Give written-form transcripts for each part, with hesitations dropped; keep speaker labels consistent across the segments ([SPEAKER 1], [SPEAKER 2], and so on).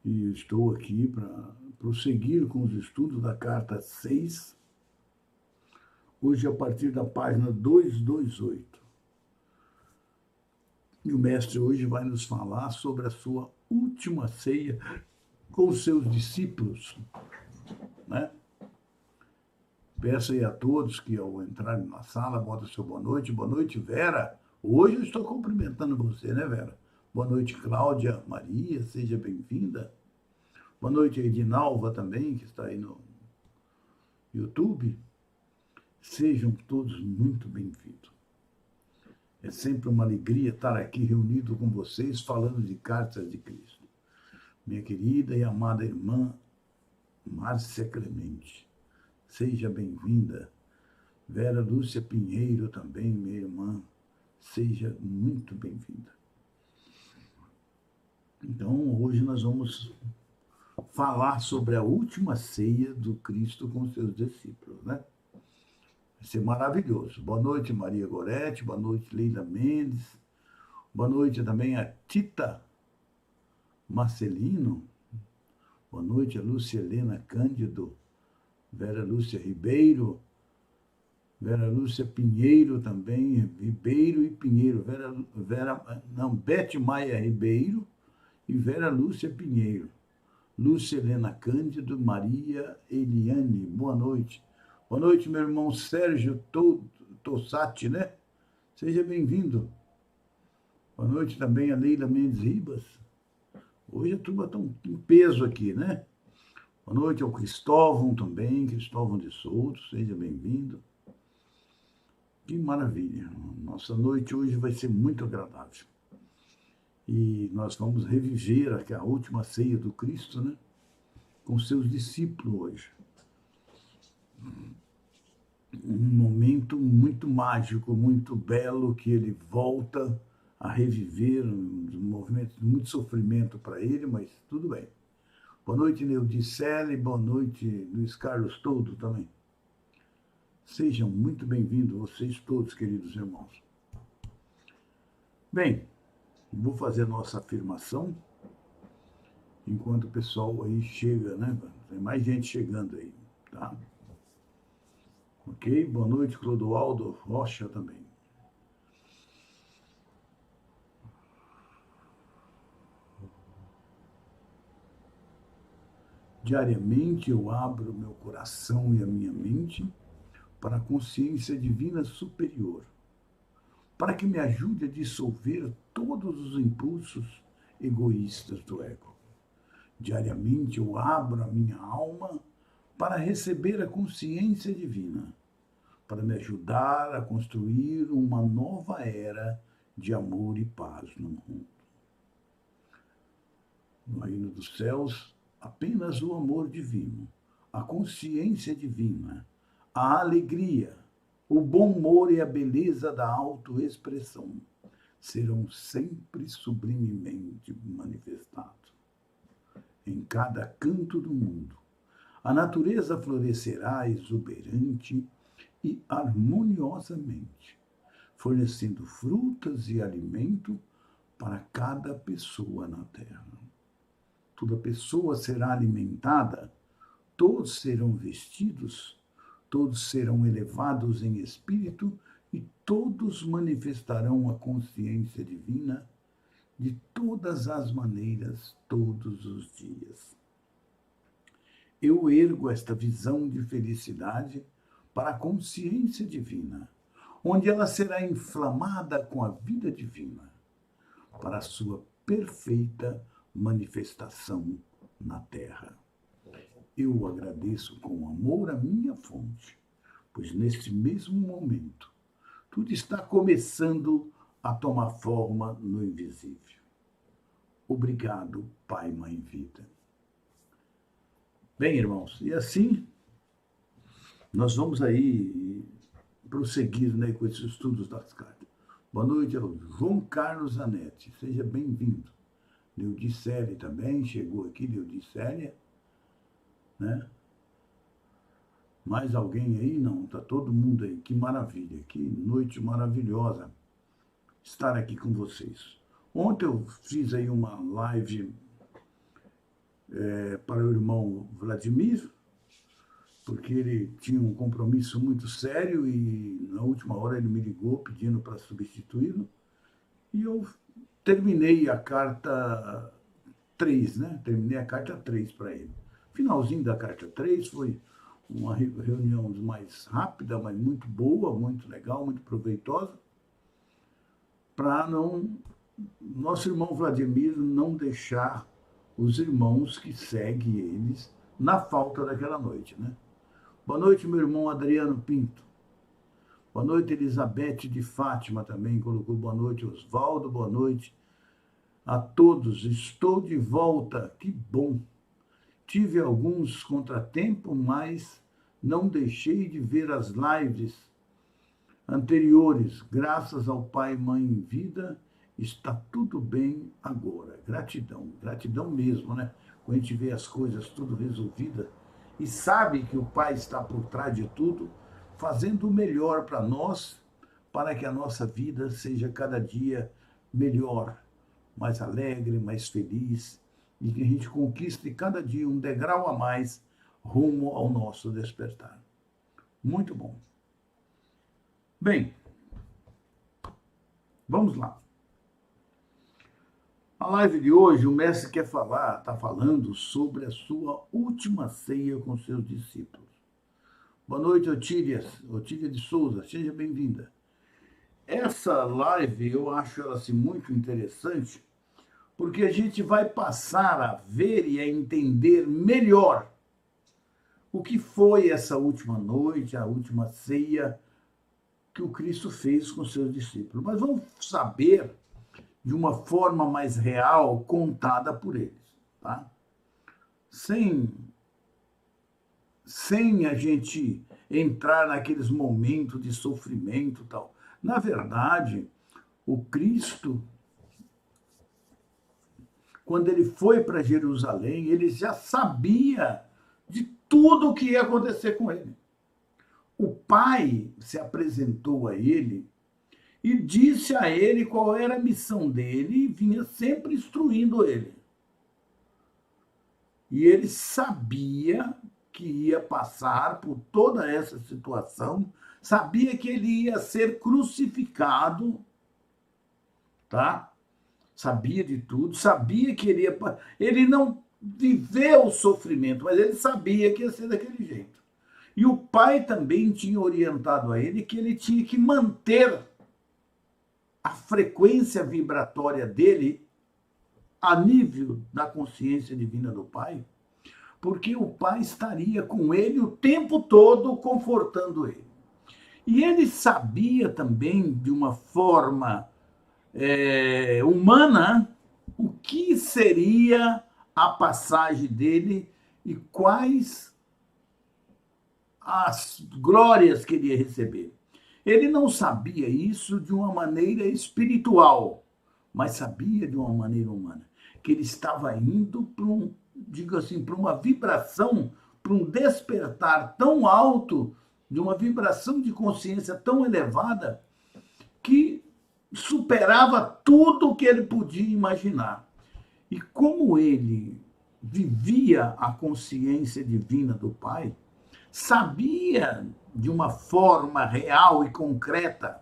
[SPEAKER 1] E estou aqui para prosseguir com os estudos da carta 6, hoje a partir da página 228. E o mestre hoje vai nos falar sobre a sua última ceia com os seus discípulos, né? Peço aí a todos que ao entrarem na sala, bota seu boa noite. Boa noite, Vera. Hoje eu estou cumprimentando você, né, Vera? Boa noite, Cláudia Maria, seja bem-vinda. Boa noite, Edinalva também, que está aí no YouTube. Sejam todos muito bem-vindos. É sempre uma alegria estar aqui reunido com vocês, falando de cartas de Cristo. Minha querida e amada irmã Márcia Clemente, seja bem-vinda. Vera Lúcia Pinheiro também, minha irmã, seja muito bem-vinda. Então, hoje nós vamos falar sobre a última ceia do Cristo com seus discípulos, né? Vai ser maravilhoso. Boa noite, Maria Goretti, boa noite, Leila Mendes, boa noite também a Tita Marcelino, boa noite a Lúcia Helena Cândido, Vera Lúcia Ribeiro, Vera Lúcia Pinheiro também, Ribeiro e Pinheiro, Bete Maia Ribeiro e Vera Lúcia Pinheiro, Lúcia Helena Cândido, Maria Eliane, boa noite. Boa noite, meu irmão Sérgio Tossati, né? Seja bem-vindo. Boa noite também a Leila Mendes Ribas. Hoje a turma está em peso aqui, né? Boa noite ao Cristóvão também, Cristóvão de Souto, seja bem-vindo. Que maravilha. Nossa noite hoje vai ser muito agradável. E nós vamos reviver a última ceia do Cristo, né? Com seus discípulos hoje. Um momento muito mágico, muito belo, que ele volta a reviver, um movimento de muito sofrimento para ele, mas tudo bem. Boa noite, Neudicele, boa noite, Luiz Carlos Todo também. Sejam muito bem-vindos, vocês todos, queridos irmãos. Bem, vou fazer a nossa afirmação, enquanto o pessoal aí chega, né? Tem mais gente chegando aí, tá? Ok? Boa noite, Clodoaldo Rocha também. Diariamente eu abro meu coração e a minha mente para a consciência divina superior, para que me ajude a dissolver todos os impulsos egoístas do ego. Diariamente eu abro a minha alma para receber a consciência divina, para me ajudar a construir uma nova era de amor e paz no mundo. No reino dos céus, apenas o amor divino, a consciência divina, a alegria, o bom humor e a beleza da autoexpressão serão sempre sublimemente manifestados. Em cada canto do mundo, a natureza florescerá exuberante e harmoniosamente, fornecendo frutas e alimento para cada pessoa na Terra. Toda pessoa será alimentada, todos serão vestidos, todos serão elevados em espírito e todos manifestarão a consciência divina de todas as maneiras, todos os dias. Eu ergo esta visão de felicidade para a consciência divina, onde ela será inflamada com a vida divina, para a sua perfeita manifestação na Terra. Eu agradeço com amor a minha fonte, pois neste mesmo momento tudo está começando a tomar forma no invisível. Obrigado, Pai, Mãe, Vida. Bem, irmãos, e assim nós vamos aí prosseguir, né, com esses estudos das cartas. Boa noite ao João Carlos Zanetti, seja bem-vindo. Neudicele também chegou aqui, Neudicélia, né? Mais alguém aí? Não, está todo mundo aí. Que maravilha, que noite maravilhosa estar aqui com vocês. Ontem eu fiz aí uma live para o irmão Vladimir, porque ele tinha um compromisso muito sério e na última hora ele me ligou pedindo para substituí-lo. E eu terminei a carta 3, né? Terminei a carta 3 para ele. Finalzinho da carta 3 foi uma reunião mais rápida, mas muito boa, muito legal, muito proveitosa, para nosso irmão Vladimir não deixar os irmãos que seguem eles na falta daquela noite, né? Boa noite, meu irmão Adriano Pinto. Boa noite, Elizabeth de Fátima também colocou boa noite. Osvaldo, boa noite a todos. Estou de volta, que bom. Tive alguns contratempos, mas não deixei de ver as lives anteriores. Graças ao Pai e Mãe em vida, está tudo bem agora. Gratidão, gratidão mesmo, né? Quando a gente vê as coisas tudo resolvidas e sabe que o Pai está por trás de tudo, fazendo o melhor para nós, para que a nossa vida seja cada dia melhor, mais alegre, mais feliz, e que a gente conquiste cada dia um degrau a mais rumo ao nosso despertar. Muito bom. Bem, vamos lá. A live de hoje, o mestre quer falar, está falando sobre a sua última ceia com seus discípulos. Boa noite, Otília de Souza, seja bem-vinda. Essa live eu acho ela assim, muito interessante, porque a gente vai passar a ver e a entender melhor o que foi essa última noite, a última ceia que o Cristo fez com seus discípulos. Mas vamos saber de uma forma mais real, contada por eles, tá? Sem a gente entrar naqueles momentos de sofrimento e tal. Na verdade, o Cristo, quando ele foi para Jerusalém, ele já sabia de tudo o que ia acontecer com ele. O Pai se apresentou a ele e disse a ele qual era a missão dele e vinha sempre instruindo ele. E ele sabia que ia passar por toda essa situação, sabia que ele ia ser crucificado, tá? Sabia de tudo, sabia que ele não viveu o sofrimento, mas ele sabia que ia ser daquele jeito. E o Pai também tinha orientado a ele que ele tinha que manter a frequência vibratória dele a nível da consciência divina do Pai, porque o Pai estaria com ele o tempo todo confortando ele. E ele sabia também, de uma forma humana, o que seria a passagem dele e quais as glórias que ele ia receber. Ele não sabia isso de uma maneira espiritual, mas sabia de uma maneira humana, que ele estava indo para digo assim, para uma vibração, para um despertar tão alto, de uma vibração de consciência tão elevada, que superava tudo o que ele podia imaginar. E como ele vivia a consciência divina do Pai, sabia de uma forma real e concreta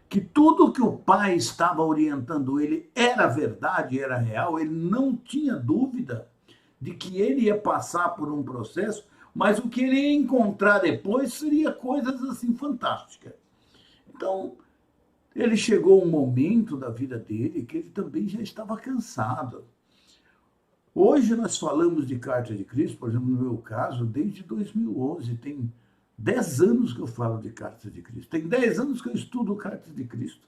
[SPEAKER 1] que tudo que o Pai estava orientando ele era verdade, era real, ele não tinha dúvida de que ele ia passar por um processo, mas o que ele ia encontrar depois seria coisas assim fantásticas. Então, ele chegou um momento da vida dele que ele também já estava cansado. Hoje nós falamos de Carta de Cristo, por exemplo, no meu caso, desde 2011, tem 10 anos que eu falo de Carta de Cristo, tem 10 anos que eu estudo Carta de Cristo,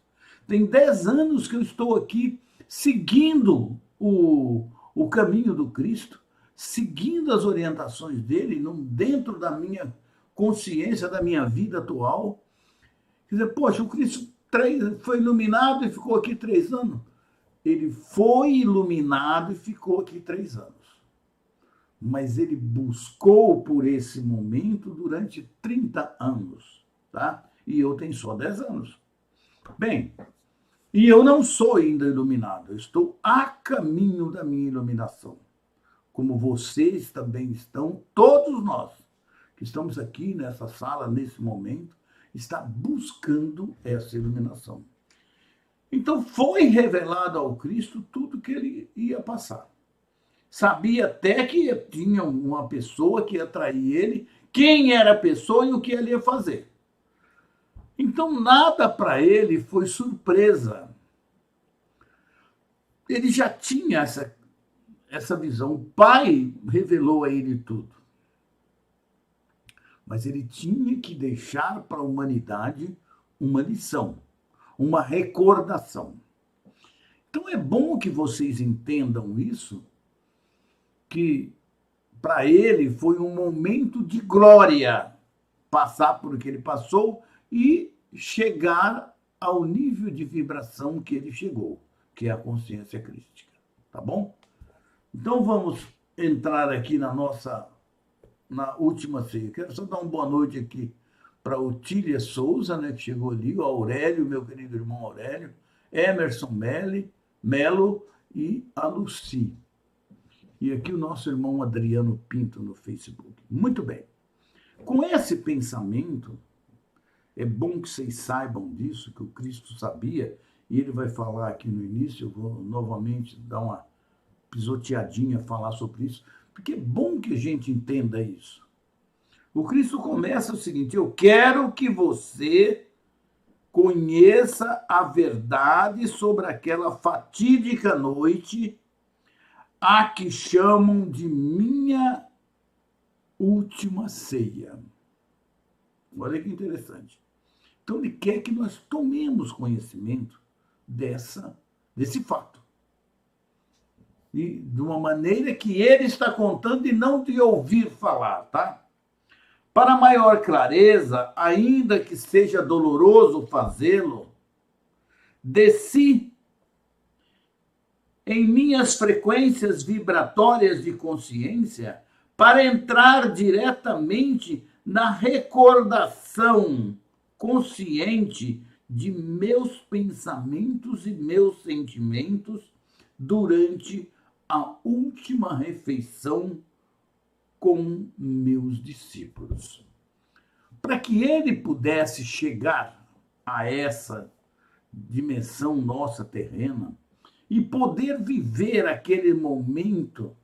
[SPEAKER 1] tem 10 anos que eu estou aqui seguindo o caminho do Cristo, seguindo as orientações dele, dentro da minha consciência, da minha vida atual. Quer dizer, poxa, o Cristo foi iluminado e ficou aqui 3 anos. Ele foi iluminado e ficou aqui 3 anos. Mas ele buscou por esse momento durante 30 anos, tá? E eu tenho só 10 anos. Bem, e eu não sou ainda iluminado, eu estou a caminho da minha iluminação. como vocês também estão, todos nós que estamos aqui nessa sala, nesse momento, está buscando essa iluminação. Então foi revelado ao Cristo tudo que ele ia passar. Sabia até que tinha uma pessoa que ia trair ele, quem era a pessoa e o que ele ia fazer. Então nada para ele foi surpresa. Ele já tinha essa visão. O Pai revelou a ele tudo. Mas ele tinha que deixar para a humanidade uma lição, uma recordação. Então é bom que vocês entendam isso, que para ele foi um momento de glória passar por o que ele passou e chegar ao nível de vibração que ele chegou, que é a consciência crística. Tá bom? Então vamos entrar aqui na última ceia. Quero só dar uma boa noite aqui para o Tília Souza, né, que chegou ali, o Aurélio, meu querido irmão Aurélio, Emerson Melo e a Luci. E aqui o nosso irmão Adriano Pinto no Facebook. Muito bem. Com esse pensamento, é bom que vocês saibam disso, que o Cristo sabia, e ele vai falar aqui no início, eu vou novamente dar uma pisoteadinha, falar sobre isso, porque é bom que a gente entenda isso. O Cristo começa o seguinte: eu quero que você conheça a verdade sobre aquela fatídica noite a que chamam de minha última ceia. Olha que interessante. Então ele quer que nós tomemos conhecimento desse fato. E de uma maneira que ele está contando e não de ouvir falar, tá? Para maior clareza, ainda que seja doloroso fazê-lo, desci em minhas frequências vibratórias de consciência para entrar diretamente na recordação consciente de meus pensamentos e meus sentimentos durante a última refeição com meus discípulos. Para que ele pudesse chegar a essa dimensão nossa terrena e poder viver aquele momento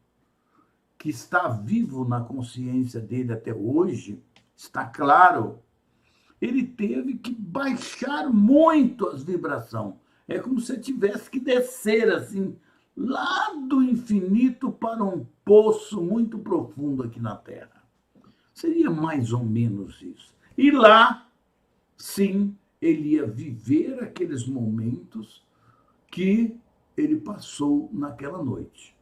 [SPEAKER 1] que está vivo na consciência dele até hoje, está claro, ele teve que baixar muito as vibrações. É como se tivesse que descer assim, lá do infinito para um poço muito profundo aqui na Terra. Seria mais ou menos isso. E lá, sim, ele ia viver aqueles momentos que ele passou naquela noite.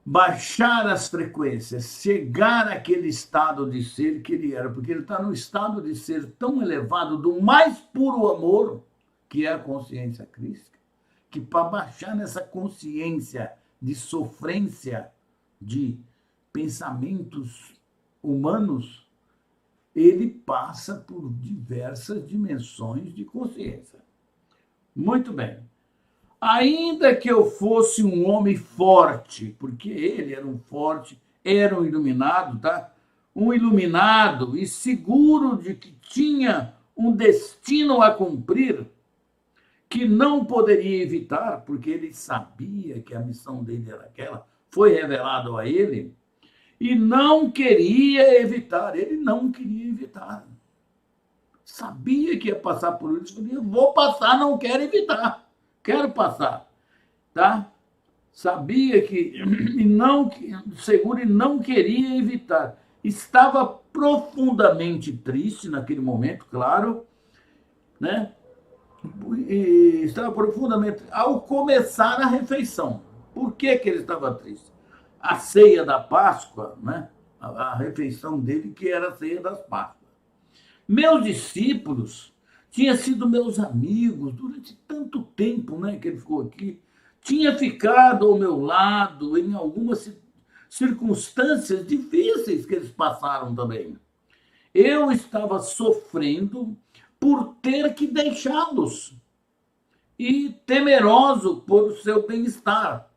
[SPEAKER 1] Baixar as frequências, chegar àquele estado de ser que ele era, porque ele está no estado de ser tão elevado do mais puro amor, que é a consciência crística, que para baixar nessa consciência de sofrência, de pensamentos humanos, ele passa por diversas dimensões de consciência. Muito bem. Ainda que eu fosse um homem forte, porque ele era um forte, era um iluminado, tá? Um iluminado e seguro de que tinha um destino a cumprir, que não poderia evitar, porque ele sabia que a missão dele era aquela, foi revelado a ele, e não queria evitar, ele não queria evitar. Sabia que ia passar por isso, falei, vou passar, não quero evitar. Quero passar, tá? Sabia que, seguro, e não queria evitar. Estava profundamente triste naquele momento, claro, né? E estava profundamente, ao começar a refeição. Por que ele estava triste? A ceia da Páscoa, né? A refeição dele, que era a ceia das Páscoas. Meus discípulos tinham sido meus amigos durante tanto tempo, né, que ele ficou aqui. Tinha ficado ao meu lado em algumas circunstâncias difíceis que eles passaram também. Eu estava sofrendo por ter que deixá-los e temeroso por seu bem-estar.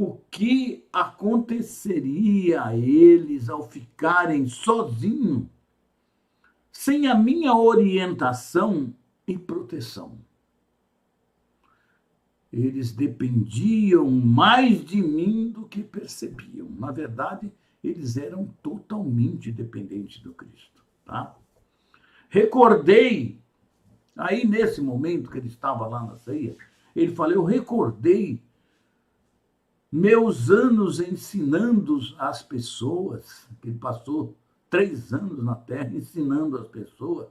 [SPEAKER 1] o que aconteceria a eles ao ficarem sozinhos, sem a minha orientação e proteção. Eles dependiam mais de mim do que percebiam. Na verdade, eles eram totalmente dependentes do Cristo. Tá? Recordei, aí nesse momento que ele estava lá na ceia, ele falou, eu recordei meus anos ensinando as pessoas, ele passou 3 anos na Terra ensinando as pessoas,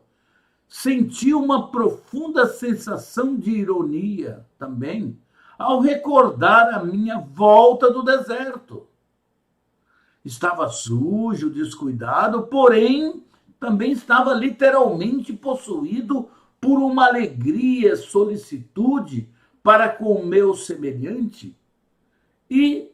[SPEAKER 1] senti uma profunda sensação de ironia também ao recordar a minha volta do deserto. Estava sujo, descuidado, porém também estava literalmente possuído por uma alegria, solicitude para com o meu semelhante e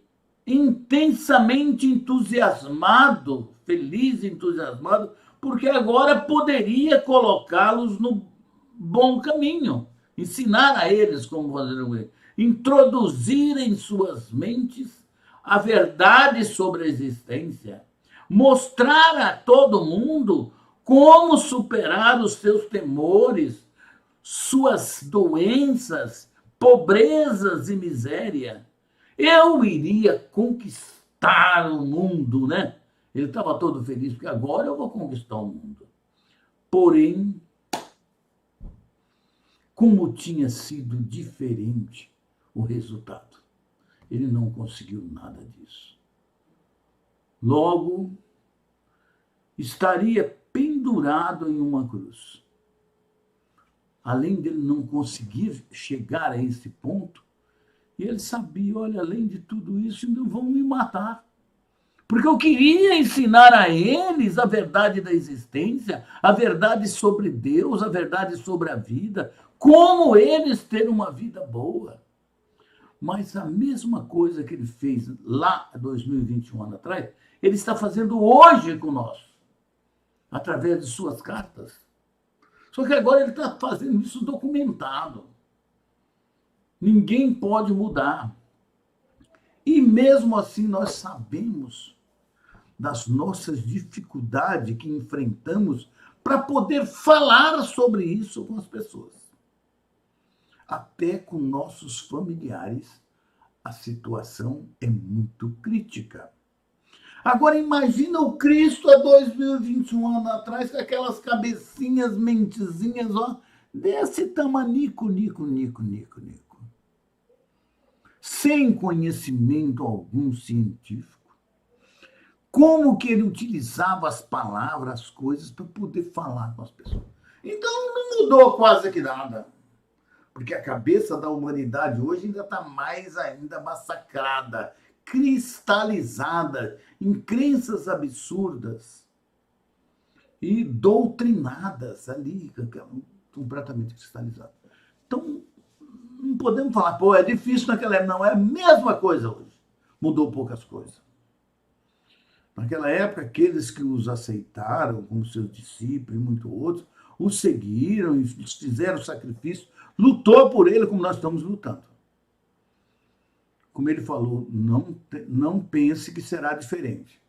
[SPEAKER 1] intensamente entusiasmado, feliz, entusiasmado, porque agora poderia colocá-los no bom caminho, ensinar a eles como fazer o bem, introduzir em suas mentes a verdade sobre a existência, mostrar a todo mundo como superar os seus temores, suas doenças, pobrezas e miséria. Eu iria conquistar o mundo, né? Ele estava todo feliz, porque agora eu vou conquistar o mundo. Porém, como tinha sido diferente o resultado, ele não conseguiu nada disso. Logo, estaria pendurado em uma cruz. Além dele não conseguir chegar a esse ponto, e ele sabia, olha, além de tudo isso, ainda vão me matar. Porque eu queria ensinar a eles a verdade da existência, a verdade sobre Deus, a verdade sobre a vida, como eles terem uma vida boa. Mas a mesma coisa que ele fez lá 2021 anos atrás, ele está fazendo hoje conosco, através de suas cartas. Só que agora ele está fazendo isso documentado. Ninguém pode mudar. E mesmo assim nós sabemos das nossas dificuldades que enfrentamos para poder falar sobre isso com as pessoas. Até com nossos familiares, a situação é muito crítica. Agora imagina o Cristo há 2021 anos atrás, com aquelas cabecinhas, mentezinhas, ó, desse tamanico, nico. Sem conhecimento algum científico. Como que ele utilizava as palavras, as coisas, para poder falar com as pessoas. Então não mudou quase que nada. Porque a cabeça da humanidade hoje ainda está mais ainda massacrada, cristalizada em crenças absurdas e doutrinadas ali, completamente cristalizadas. Então, não podemos falar, pô, é difícil naquela época. Não, é a mesma coisa hoje. Mudou poucas coisas. Naquela época, aqueles que os aceitaram como seus discípulos e muitos outros, os seguiram e fizeram sacrifício, lutou por ele como nós estamos lutando. Como ele falou, não pense que será diferente.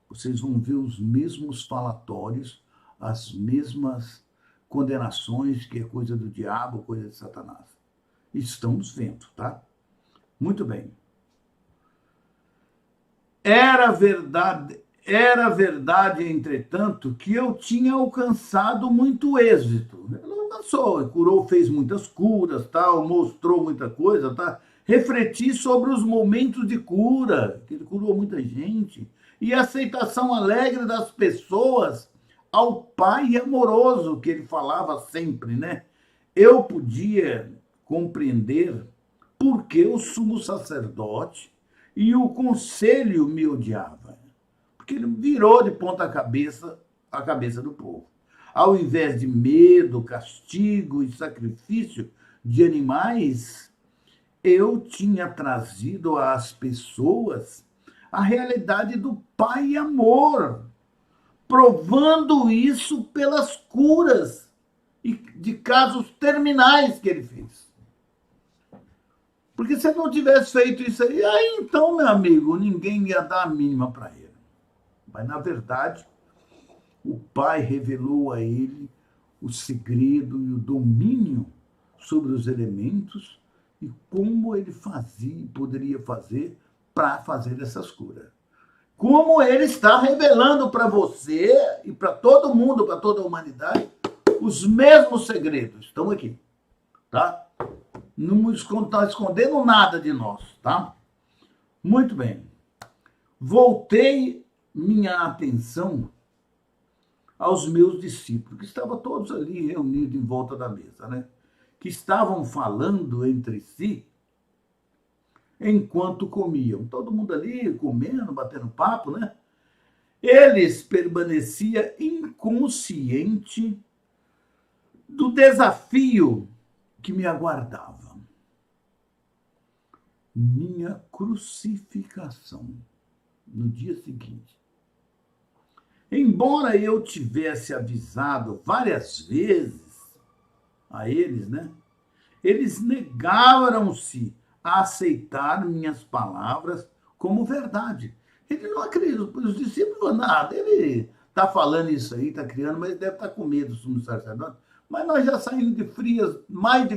[SPEAKER 1] Vocês vão ver os mesmos falatórios, as mesmas condenações, que é coisa do diabo, coisa de Satanás. Estamos vendo, tá? Muito bem. Era verdade, entretanto, que eu tinha alcançado muito êxito. Ele alcançou, curou, fez muitas curas, tal, mostrou muita coisa, tá? Refleti sobre os momentos de cura, que ele curou muita gente, e a aceitação alegre das pessoas ao Pai amoroso, que ele falava sempre, né? Eu podia compreender por que o sumo sacerdote e o conselho me odiavam. Porque ele virou de ponta cabeça a cabeça do povo. Ao invés de medo, castigo e sacrifício de animais, eu tinha trazido às pessoas a realidade do Pai amor, provando isso pelas curas de casos terminais que ele fez. Porque se ele não tivesse feito isso aí então, meu amigo, ninguém ia dar a mínima para ele. Mas, na verdade, o pai revelou a ele o segredo e o domínio sobre os elementos e como ele fazia, poderia fazer para fazer essas curas. Como ele está revelando para você e para todo mundo, para toda a humanidade, os mesmos segredos. Estão aqui, tá? Não está escondendo nada de nós, tá? Muito bem. Voltei minha atenção aos meus discípulos, que estavam todos ali reunidos em volta da mesa, né? Que estavam falando entre si enquanto comiam. Todo mundo ali comendo, batendo papo, né? Eles permaneciam inconscientes do desafio que me aguardava. Minha crucificação no dia seguinte. Embora eu tivesse avisado várias vezes a eles, né? Eles negaram-se a aceitar minhas palavras como verdade. Ele não acredita, os discípulos falaram, nada, ele está falando isso aí, está criando, mas deve estar com medo do sumo sacerdote. Mas nós já saímos de frias mais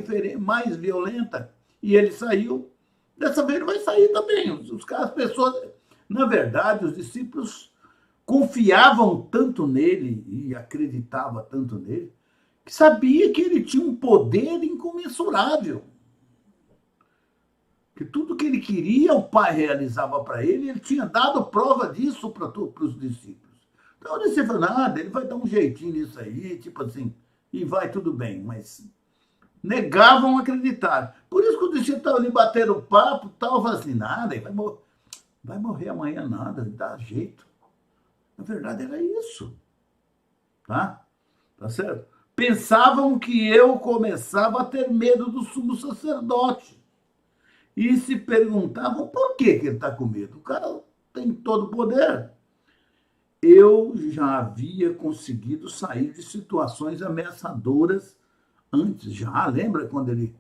[SPEAKER 1] violenta, e ele saiu. Dessa vez ele vai sair também. As pessoas, na verdade, os discípulos confiavam tanto nele e acreditavam tanto nele, que sabia que ele tinha um poder incomensurável. Que tudo que ele queria, o pai realizava para ele, ele tinha dado prova disso para os discípulos. Então, o discípulo, nada, ele vai dar um jeitinho nisso aí, tipo assim, e vai tudo bem, mas negavam acreditar. Por isso que o discípulo estava ali batendo papo, estava assim, nada, ele vai morrer amanhã, nada, dá jeito. Na verdade, era isso. Tá? Tá certo? Pensavam que eu começava a ter medo do sumo sacerdote. E se perguntavam por que ele está com medo. O cara tem todo o poder. Eu já havia conseguido sair de situações ameaçadoras antes. Já lembra quando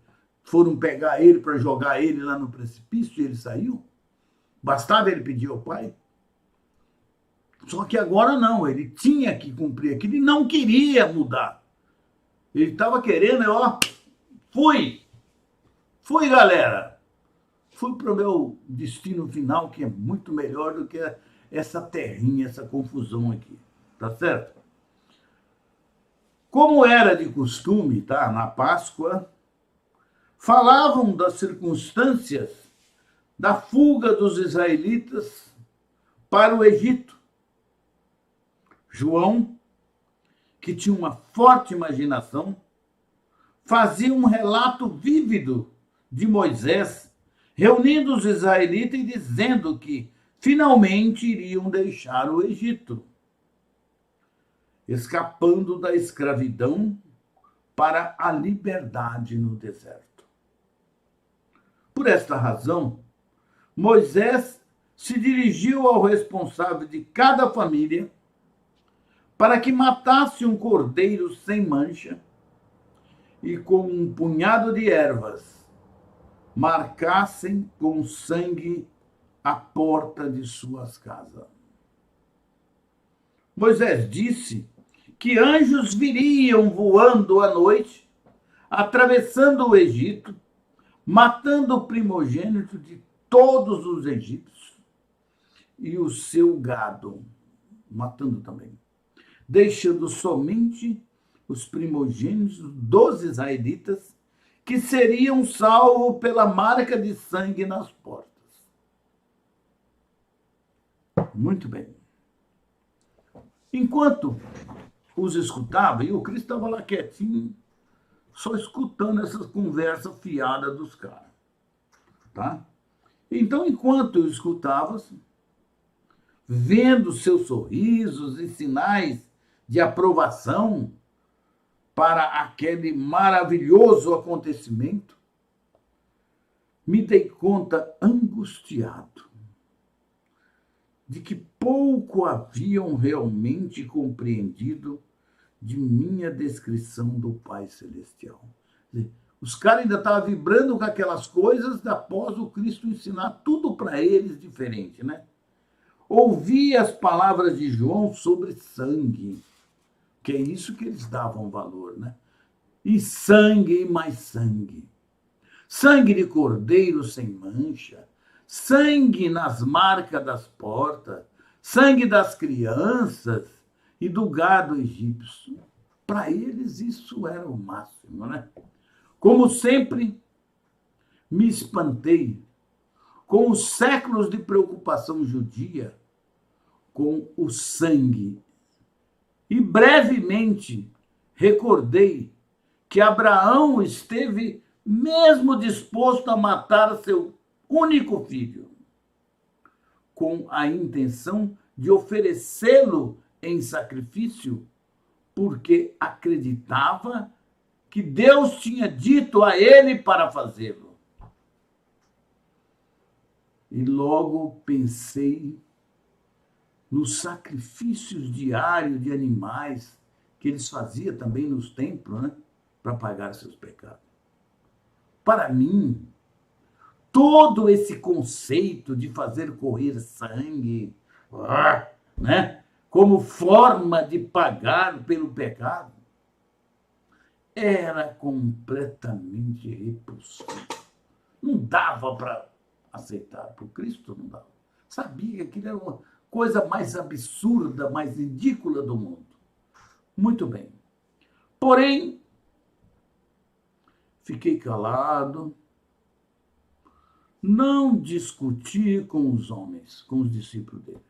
[SPEAKER 1] foram pegar ele para jogar ele lá no precipício e ele saiu? Bastava ele pedir ao pai? Só que agora não, ele tinha que cumprir aquilo e não queria mudar. Ele estava querendo, fui, galera. Fui para o meu destino final, que é muito melhor do que essa terrinha, essa confusão aqui. Tá certo? Como era de costume, tá? Na Páscoa, falavam das circunstâncias da fuga dos israelitas para o Egito. João, que tinha uma forte imaginação, fazia um relato vívido de Moisés, reunindo os israelitas e dizendo que finalmente iriam deixar o Egito, escapando da escravidão para a liberdade no deserto. Por esta razão, Moisés se dirigiu ao responsável de cada família para que matasse um cordeiro sem mancha e com um punhado de ervas marcassem com sangue a porta de suas casas. Moisés disse que anjos viriam voando à noite, atravessando o Egito, matando o primogênito de todos os egípcios e o seu gado, matando também, deixando somente os primogênitos dos israelitas, que seriam salvos pela marca de sangue nas portas. Muito bem. Enquanto os escutava, e o Cristo estava lá quietinho, só escutando essas conversas fiadas dos caras. Tá? Então, enquanto eu escutava, vendo seus sorrisos e sinais de aprovação para aquele maravilhoso acontecimento, me dei conta angustiado de que pouco haviam realmente compreendido de minha descrição do Pai Celestial. Os caras ainda estavam vibrando com aquelas coisas após o Cristo ensinar tudo para eles diferente, né? Ouvi as palavras de João sobre sangue, que é isso que eles davam valor, né? E sangue e mais sangue. Sangue de cordeiro sem mancha, sangue nas marcas das portas, sangue das crianças e do gado egípcio. Para eles isso era o máximo, né? Como sempre, me espantei com os séculos de preocupação judia com o sangue. E brevemente recordei que Abraão esteve mesmo disposto a matar seu único filho, com a intenção de oferecê-lo em sacrifício, porque acreditava que Deus tinha dito a ele para fazê-lo. E logo pensei nos sacrifícios diários de animais que eles faziam também nos templos, né, para pagar seus pecados. Para mim, todo esse conceito de fazer correr sangue, né, como forma de pagar pelo pecado, era completamente repulsivo. Não dava para aceitar. Para o Cristo não dava. Sabia que aquilo era uma coisa mais absurda, mais ridícula do mundo. Muito bem. Porém, fiquei calado, não discuti com os homens, com os discípulos dele.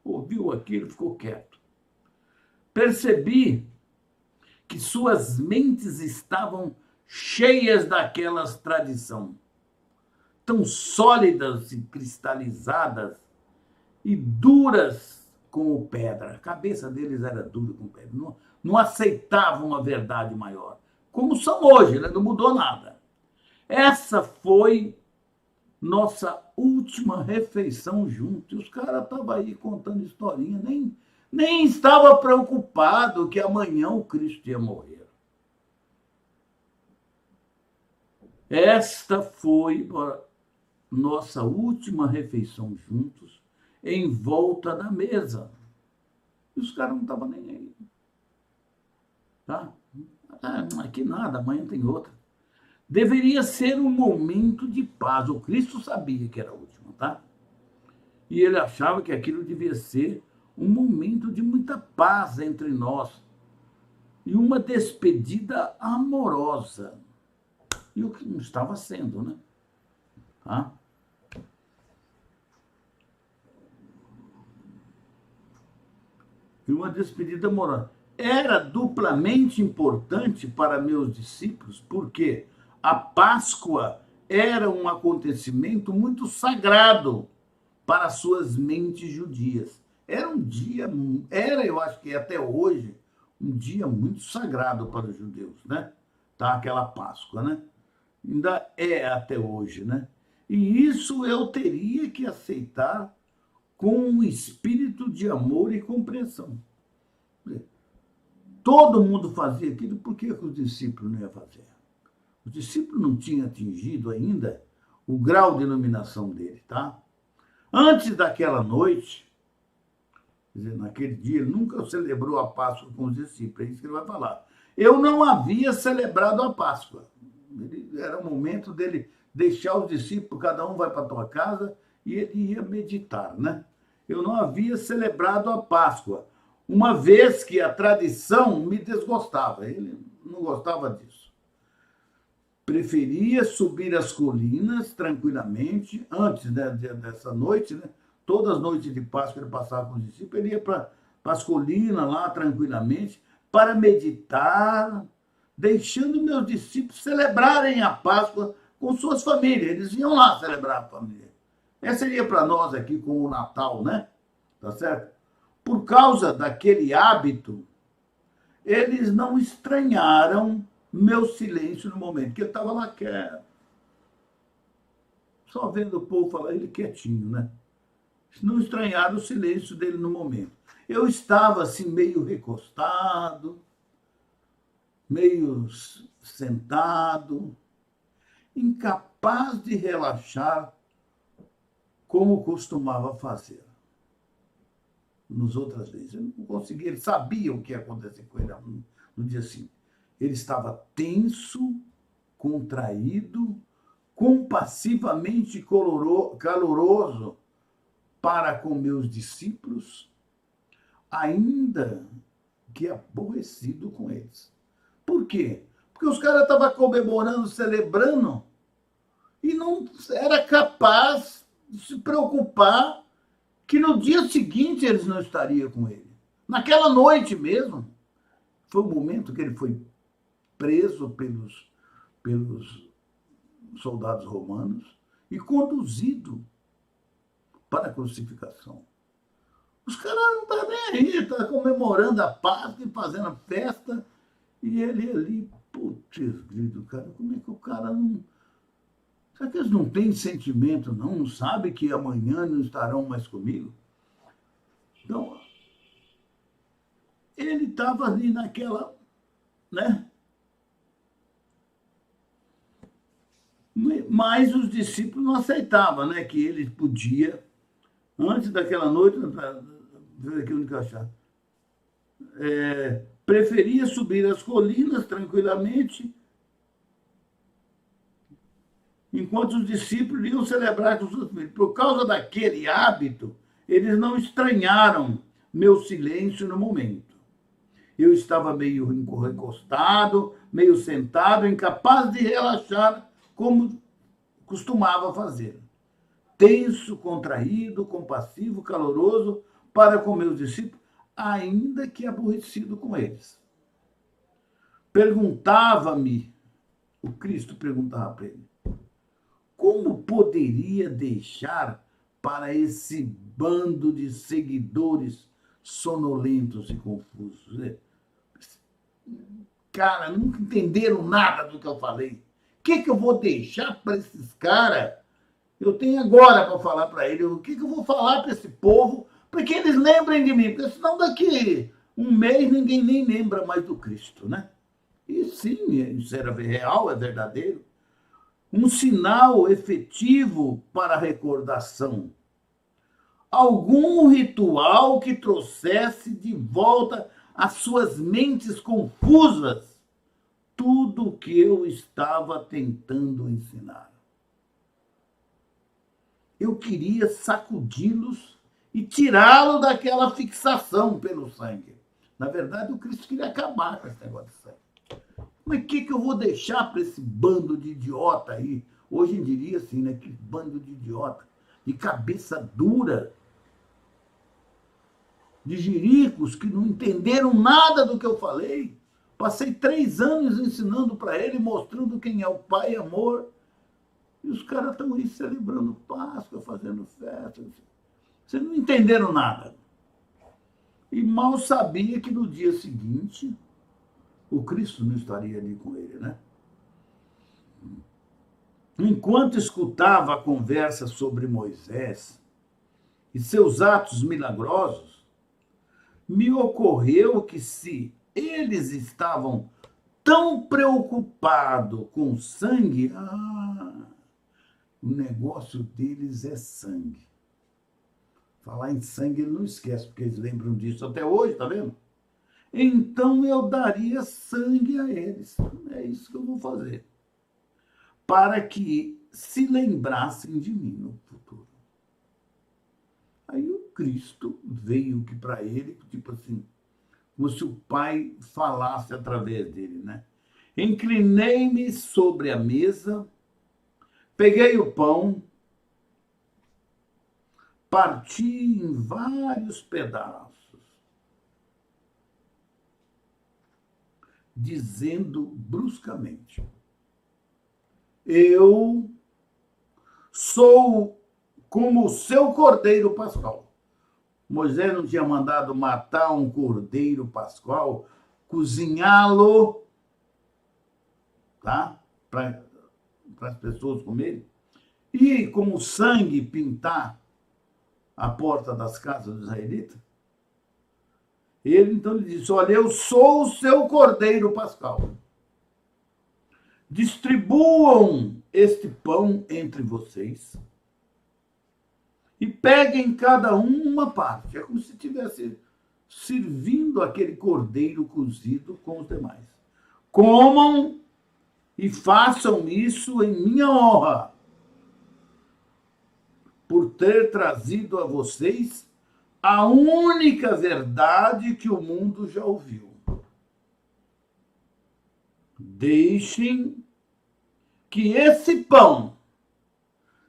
[SPEAKER 1] Ouviu aquilo, ficou quieto. Percebi que suas mentes estavam cheias daquelas tradição, tão sólidas e cristalizadas e duras como pedra. A cabeça deles era dura como pedra. Não aceitavam a verdade maior. Como são hoje, né? Não mudou nada. Essa foi nossa última refeição juntos. E os caras estavam aí contando historinha, nem estava preocupado que amanhã o Cristo ia morrer. Esta foi nossa última refeição juntos, em volta da mesa. E os caras não estavam nem aí. Tá? Aqui nada, amanhã tem outra. Deveria ser um momento de paz. O Cristo sabia que era a última, tá? E ele achava que aquilo devia ser um momento de muita paz entre nós e uma despedida amorosa. E o que não estava sendo, né? Tá? E uma despedida amorosa. Era duplamente importante para meus discípulos, porque a Páscoa era um acontecimento muito sagrado para suas mentes judias. Era um dia, eu acho que até hoje, um dia muito sagrado para os judeus, né? Tá, aquela Páscoa, né? Ainda é até hoje, né? E isso eu teria que aceitar com um espírito de amor e compreensão. Todo mundo fazia aquilo, por que os discípulos não iam fazer? Os discípulos não tinham atingido ainda o grau de iluminação dele, tá? Antes daquela noite, quer dizer, naquele dia, ele nunca celebrou a Páscoa com os discípulos, é isso que ele vai falar. Eu não havia celebrado a Páscoa. Era o momento dele deixar os discípulos, cada um vai para a tua casa, e ele ia meditar, né? Eu não havia celebrado a Páscoa, uma vez que a tradição me desgostava. Ele não gostava disso. Preferia subir as colinas tranquilamente, antes, né, dessa noite, né? Todas as noites de Páscoa ele passava com os discípulos, ele ia para as colinas lá tranquilamente, para meditar, deixando meus discípulos celebrarem a Páscoa com suas famílias. Eles iam lá celebrar a família. Essa seria para nós aqui como o Natal, né? Tá certo? Por causa daquele hábito, eles não estranharam meu silêncio no momento, que eu estava lá quieto. Só vendo o povo falar, ele quietinho, né? Não estranharam o silêncio dele no momento. Eu estava assim meio recostado, meio sentado, incapaz de relaxar como costumava fazer nas outras vezes. Ele não conseguia, ele sabia o que ia acontecer com ele no dia seguinte. Ele estava tenso, contraído, compassivamente caloroso para com meus discípulos, ainda que aborrecido com eles. Por quê? Porque os caras estavam comemorando, celebrando, e não era capaz de se preocupar que no dia seguinte eles não estariam com ele. Naquela noite mesmo, foi o momento que ele foi preso pelos soldados romanos e conduzido para a crucificação. Os caras não estão nem aí, estão comemorando a Páscoa e fazendo a festa, e ele ali, putz, grito, cara, como é que o cara não... Será que eles não têm sentimento, não? Não sabem que amanhã não estarão mais comigo? Então, ele estava ali naquela, né? Mas os discípulos não aceitavam, né? Que ele podia, antes daquela noite, ver aqui onde que eu achava, preferia subir as colinas tranquilamente, enquanto os discípulos iam celebrar com seus filhos. Por causa daquele hábito, eles não estranharam meu silêncio no momento. Eu estava meio encostado, meio sentado, incapaz de relaxar como costumava fazer. Tenso, contraído, compassivo, caloroso para com meus discípulos, ainda que aborrecido com eles. Perguntava-me, o Cristo perguntava para ele, como poderia deixar para esse bando de seguidores sonolentos e confusos? Cara, nunca entenderam nada do que eu falei. O que eu vou deixar para esses caras? Eu tenho agora para falar para eles. O que eu vou falar para esse povo para que eles lembrem de mim? Porque senão daqui um mês ninguém nem lembra mais do Cristo, né? E sim, isso era real, é verdadeiro. Um sinal efetivo para a recordação. Algum ritual que trouxesse de volta às suas mentes confusas tudo o que eu estava tentando ensinar. Eu queria sacudi-los e tirá-lo daquela fixação pelo sangue. Na verdade, o Cristo queria acabar com esse negócio de sangue. Mas o que eu vou deixar para esse bando de idiota aí? Hoje em dia, assim, né? Que bando de idiota, de cabeça dura, de jiricos que não entenderam nada do que eu falei. Passei 3 anos ensinando para ele, mostrando quem é o Pai, amor. E os caras estão aí celebrando Páscoa, fazendo festa. Vocês não entenderam nada. E mal sabia que no dia seguinte o Cristo não estaria ali com ele, né? Enquanto escutava a conversa sobre Moisés e seus atos milagrosos, me ocorreu que se eles estavam tão preocupados com sangue, o negócio deles é sangue. Falar em sangue ele não esquece, porque eles lembram disso até hoje, tá vendo? Então eu daria sangue a eles. É isso que eu vou fazer. Para que se lembrassem de mim no futuro. Aí o Cristo veio que para ele, tipo assim, como se o Pai falasse através dele, né? Inclinei-me sobre a mesa, peguei o pão, parti em vários pedaços, dizendo bruscamente, eu sou como o seu cordeiro pascal. Moisés não tinha mandado matar um cordeiro pascual, cozinhá-lo, tá? Para as pessoas comerem. E como sangue pintar a porta das casas dos israelitas. Ele então lhe disse, olha, eu sou o seu cordeiro pascal. distribuam este pão entre vocês e peguem cada um uma parte. É como se estivesse servindo aquele cordeiro cozido com os demais. Comam e façam isso em minha honra, por ter trazido a vocês a única verdade que o mundo já ouviu. Deixem que esse pão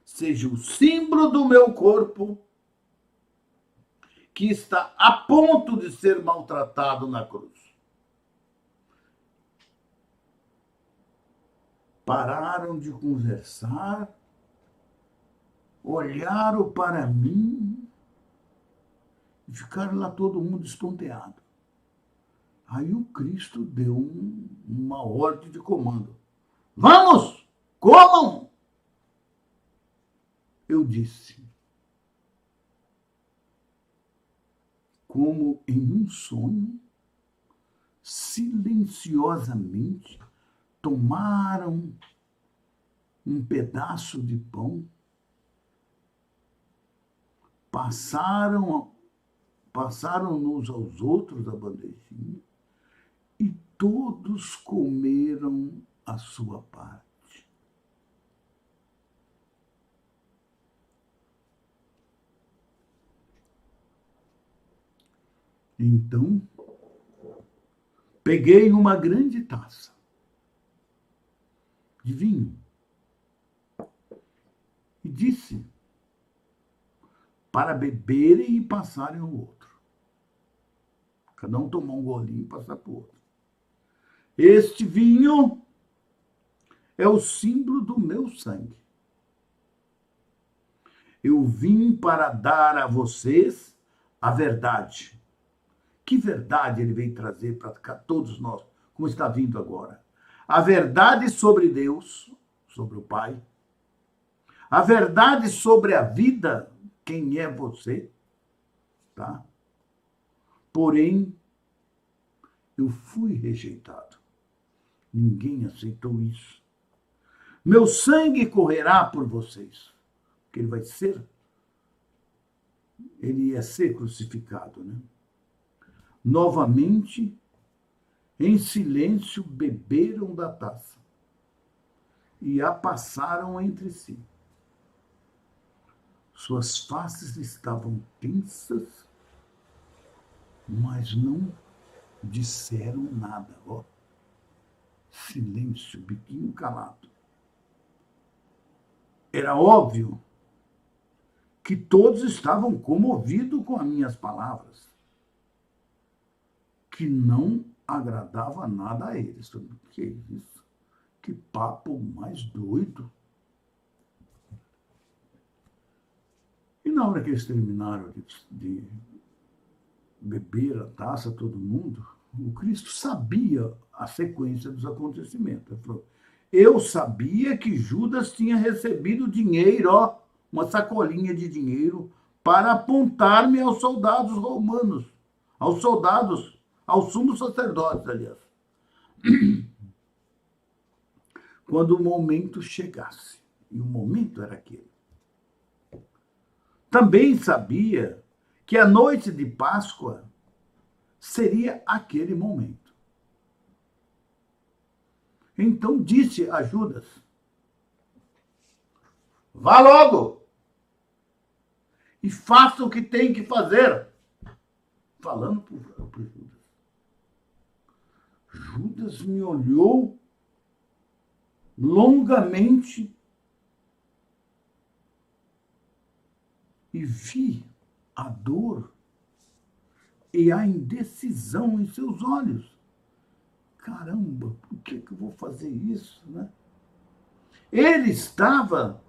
[SPEAKER 1] seja o símbolo do meu corpo, que está a ponto de ser maltratado na cruz. Pararam de conversar, olharam para mim e ficaram lá todo mundo estonteado. Aí o Cristo deu uma ordem de comando. Vamos, comam! Eu disse, como em um sonho, silenciosamente tomaram um pedaço de pão, passaram uns aos outros a bandejinha e todos comeram a sua parte. Então, peguei uma grande taça de vinho e disse para beberem e passarem ao outro. Cada um tomar um golinho e passar para o outro. Este vinho é o símbolo do meu sangue. Eu vim para dar a vocês a verdade. Que verdade ele veio trazer para todos nós, como está vindo agora? A verdade sobre Deus, sobre o Pai. A verdade sobre a vida, quem é você, tá? Porém, eu fui rejeitado. Ninguém aceitou isso. Meu sangue correrá por vocês, porque ele ia ser crucificado, né? Novamente, em silêncio, beberam da taça e a passaram entre si. Suas faces estavam tensas, mas não disseram nada. Ó, silêncio, biquinho calado. Era óbvio que todos estavam comovidos com as minhas palavras, que não agradava nada a eles. Que isso? Que papo mais doido. E na hora que eles terminaram de beber a taça, todo mundo, o Cristo sabia a sequência dos acontecimentos. Ele falou, eu sabia que Judas tinha recebido dinheiro, ó, uma sacolinha de dinheiro, para apontar-me aos soldados romanos, aos sumos sacerdotes, aliás. Quando o momento chegasse. E o momento era aquele. Também sabia que a noite de Páscoa seria aquele momento. Então disse a Judas, vá logo e faça o que tem que fazer. Falando para Judas. Judas me olhou longamente e vi a dor e a indecisão em seus olhos. Caramba, por que eu vou fazer isso, né? Ele estava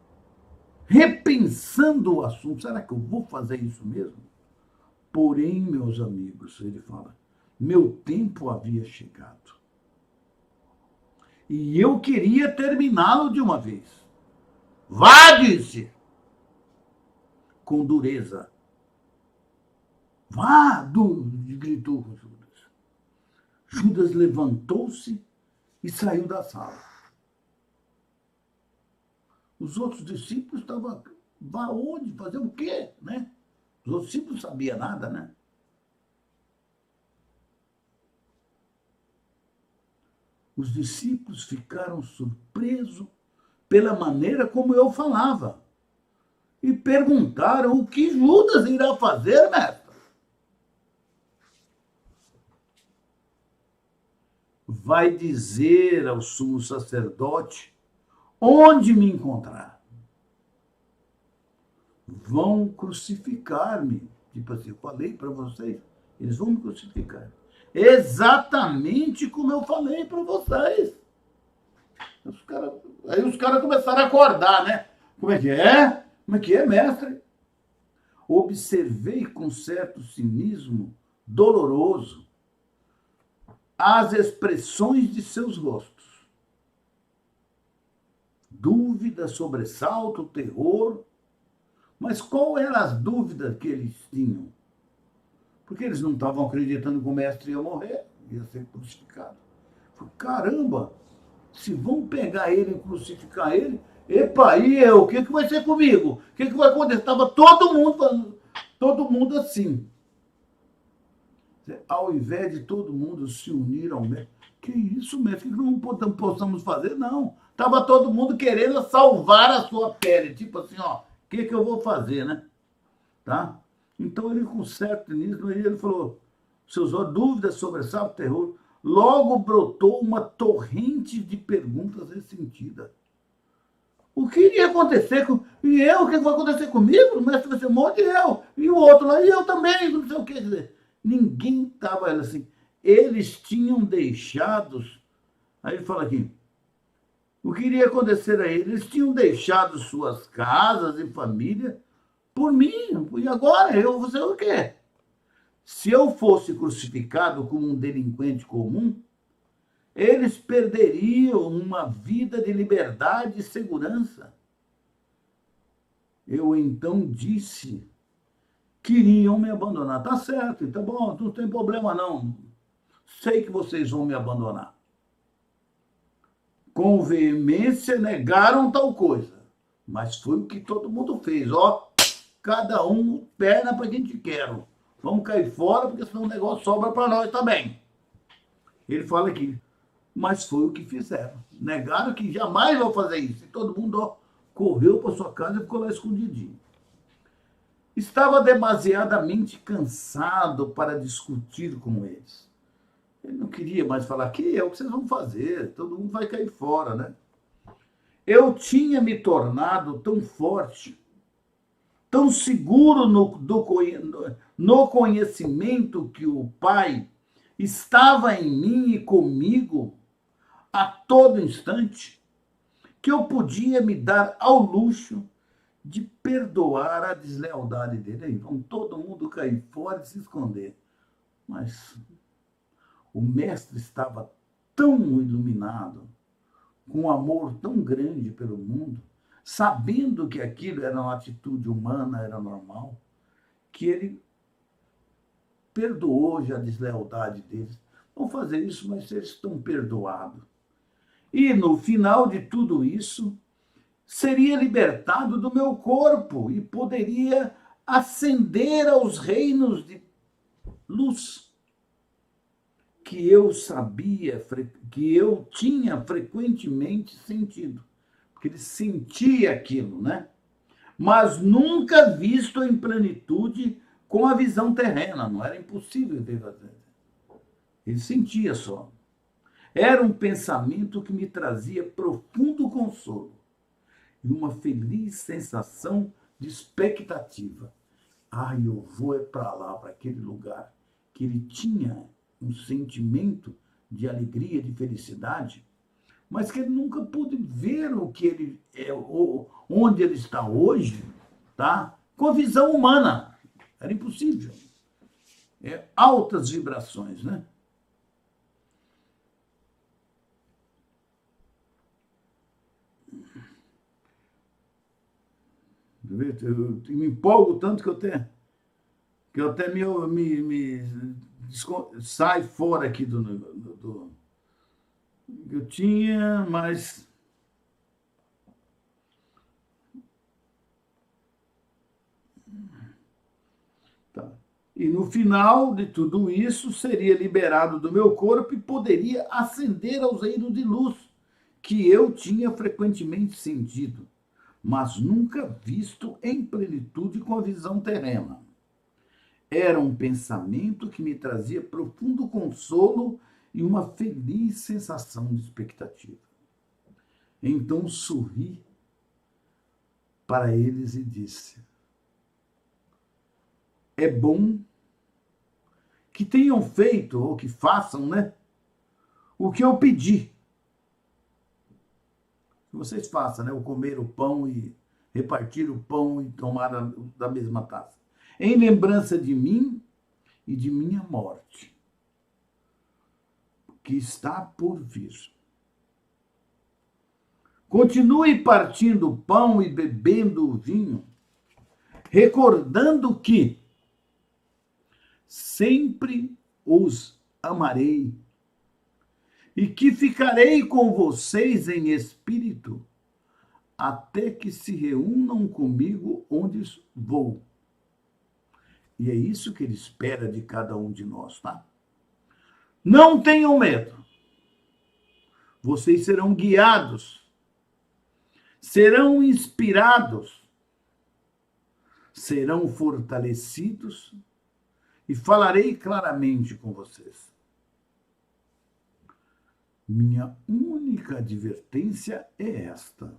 [SPEAKER 1] repensando o assunto. Será que eu vou fazer isso mesmo? Porém, meus amigos, ele fala, meu tempo havia chegado. E eu queria terminá-lo de uma vez. Vá, disse, com dureza. Vá, gritou Judas. Judas levantou-se e saiu da sala. Os outros discípulos estavam, vá onde? Fazer o quê? Né? Os outros discípulos não sabiam nada, né? Os discípulos ficaram surpresos pela maneira como eu falava e perguntaram o que Judas irá fazer, mestre. Vai dizer ao sumo sacerdote onde me encontrar. Vão crucificar-me. Tipo assim, eu falei para vocês, eles vão me crucificar. Exatamente como eu falei para vocês. Aí os caras começaram a acordar, né? Como é que é? Como é que é, mestre? Observei com certo cinismo doloroso as expressões de seus rostos. Dúvida, sobressalto, terror. Mas qual eram as dúvidas que eles tinham? Porque eles não estavam acreditando que o mestre ia morrer, ia ser crucificado. Falei, caramba, se vão pegar ele e crucificar ele, epa, e eu? O que vai ser comigo? O que vai acontecer? Estava todo mundo assim. Ao invés de todo mundo se unir ao mestre, que isso, mestre? O que não possamos fazer? Não. Estava todo mundo querendo salvar a sua pele. Tipo assim, ó, o que eu vou fazer, né? Tá? Então ele, com certo nisso, ele falou, seus dúvidas sobre salvo terror, logo brotou uma torrente de perguntas ressentidas. O que iria acontecer com... E eu? O que vai acontecer comigo? O mestre vai ser morto e eu. E o outro lá, e eu também, não sei o que. Quer dizer, ninguém estava assim. Eles tinham deixado... Aí ele fala aqui, o que iria acontecer a eles? Eles tinham deixado suas casas e família por mim. E agora eu vou fazer o quê? Se eu fosse crucificado como um delinquente comum, eles perderiam uma vida de liberdade e segurança. Eu então disse que iriam me abandonar. Tá certo, tá bom, não tem problema não. Sei que vocês vão me abandonar. Com veemência negaram tal coisa. Mas foi o que todo mundo fez. Ó, cada um perna para quem te quer. Vamos cair fora, porque senão o negócio sobra para nós também. Ele fala aqui, mas foi o que fizeram. Negaram que jamais vão fazer isso. E todo mundo ó, correu para sua casa e ficou lá escondidinho. Estava demasiadamente cansado para discutir com eles. Ele não queria mais falar, que é o que vocês vão fazer, todo mundo vai cair fora, né? Eu tinha me tornado tão forte, tão seguro no conhecimento que o Pai estava em mim e comigo a todo instante, que eu podia me dar ao luxo de perdoar a deslealdade dele. Aí vão todo mundo cair fora e se esconder. Mas o mestre estava tão iluminado, com um amor tão grande pelo mundo, sabendo que aquilo era uma atitude humana, era normal, que ele perdoou já a deslealdade deles. Vão fazer isso, mas eles estão perdoados. E no final de tudo isso, seria libertado do meu corpo e poderia ascender aos reinos de luz que eu sabia, que eu tinha frequentemente sentido. Porque ele sentia aquilo, né? Mas nunca visto em plenitude com a visão terrena. Não era impossível de fazer. Ele sentia só. Era um pensamento que me trazia profundo consolo e uma feliz sensação de expectativa. Eu vou para lá, para aquele lugar que ele tinha um sentimento de alegria, de felicidade, mas que ele nunca pôde ver o que ele é, onde ele está hoje, tá? Com a visão humana. Era impossível. Altas vibrações, né? Eu me empolgo tanto que eu até sai fora aqui do eu tinha, mas Tá. E no final de tudo isso, seria liberado do meu corpo e poderia ascender aos reinos de luz, que eu tinha frequentemente sentido, mas nunca visto em plenitude com a visão terrena. Era um pensamento que me trazia profundo consolo e uma feliz sensação de expectativa. Então sorri para eles e disse: é bom que tenham feito, ou que façam, né, o que eu pedi. Que vocês façam, né, o comer o pão e repartir o pão e tomar da mesma taça. Em lembrança de mim e de minha morte, que está por vir. Continue partindo o pão e bebendo o vinho, recordando que sempre os amarei e que ficarei com vocês em espírito até que se reúnam comigo onde vou. E é isso que ele espera de cada um de nós, tá? Não tenham medo. Vocês serão guiados, serão inspirados, serão fortalecidos e falarei claramente com vocês. Minha única advertência é esta.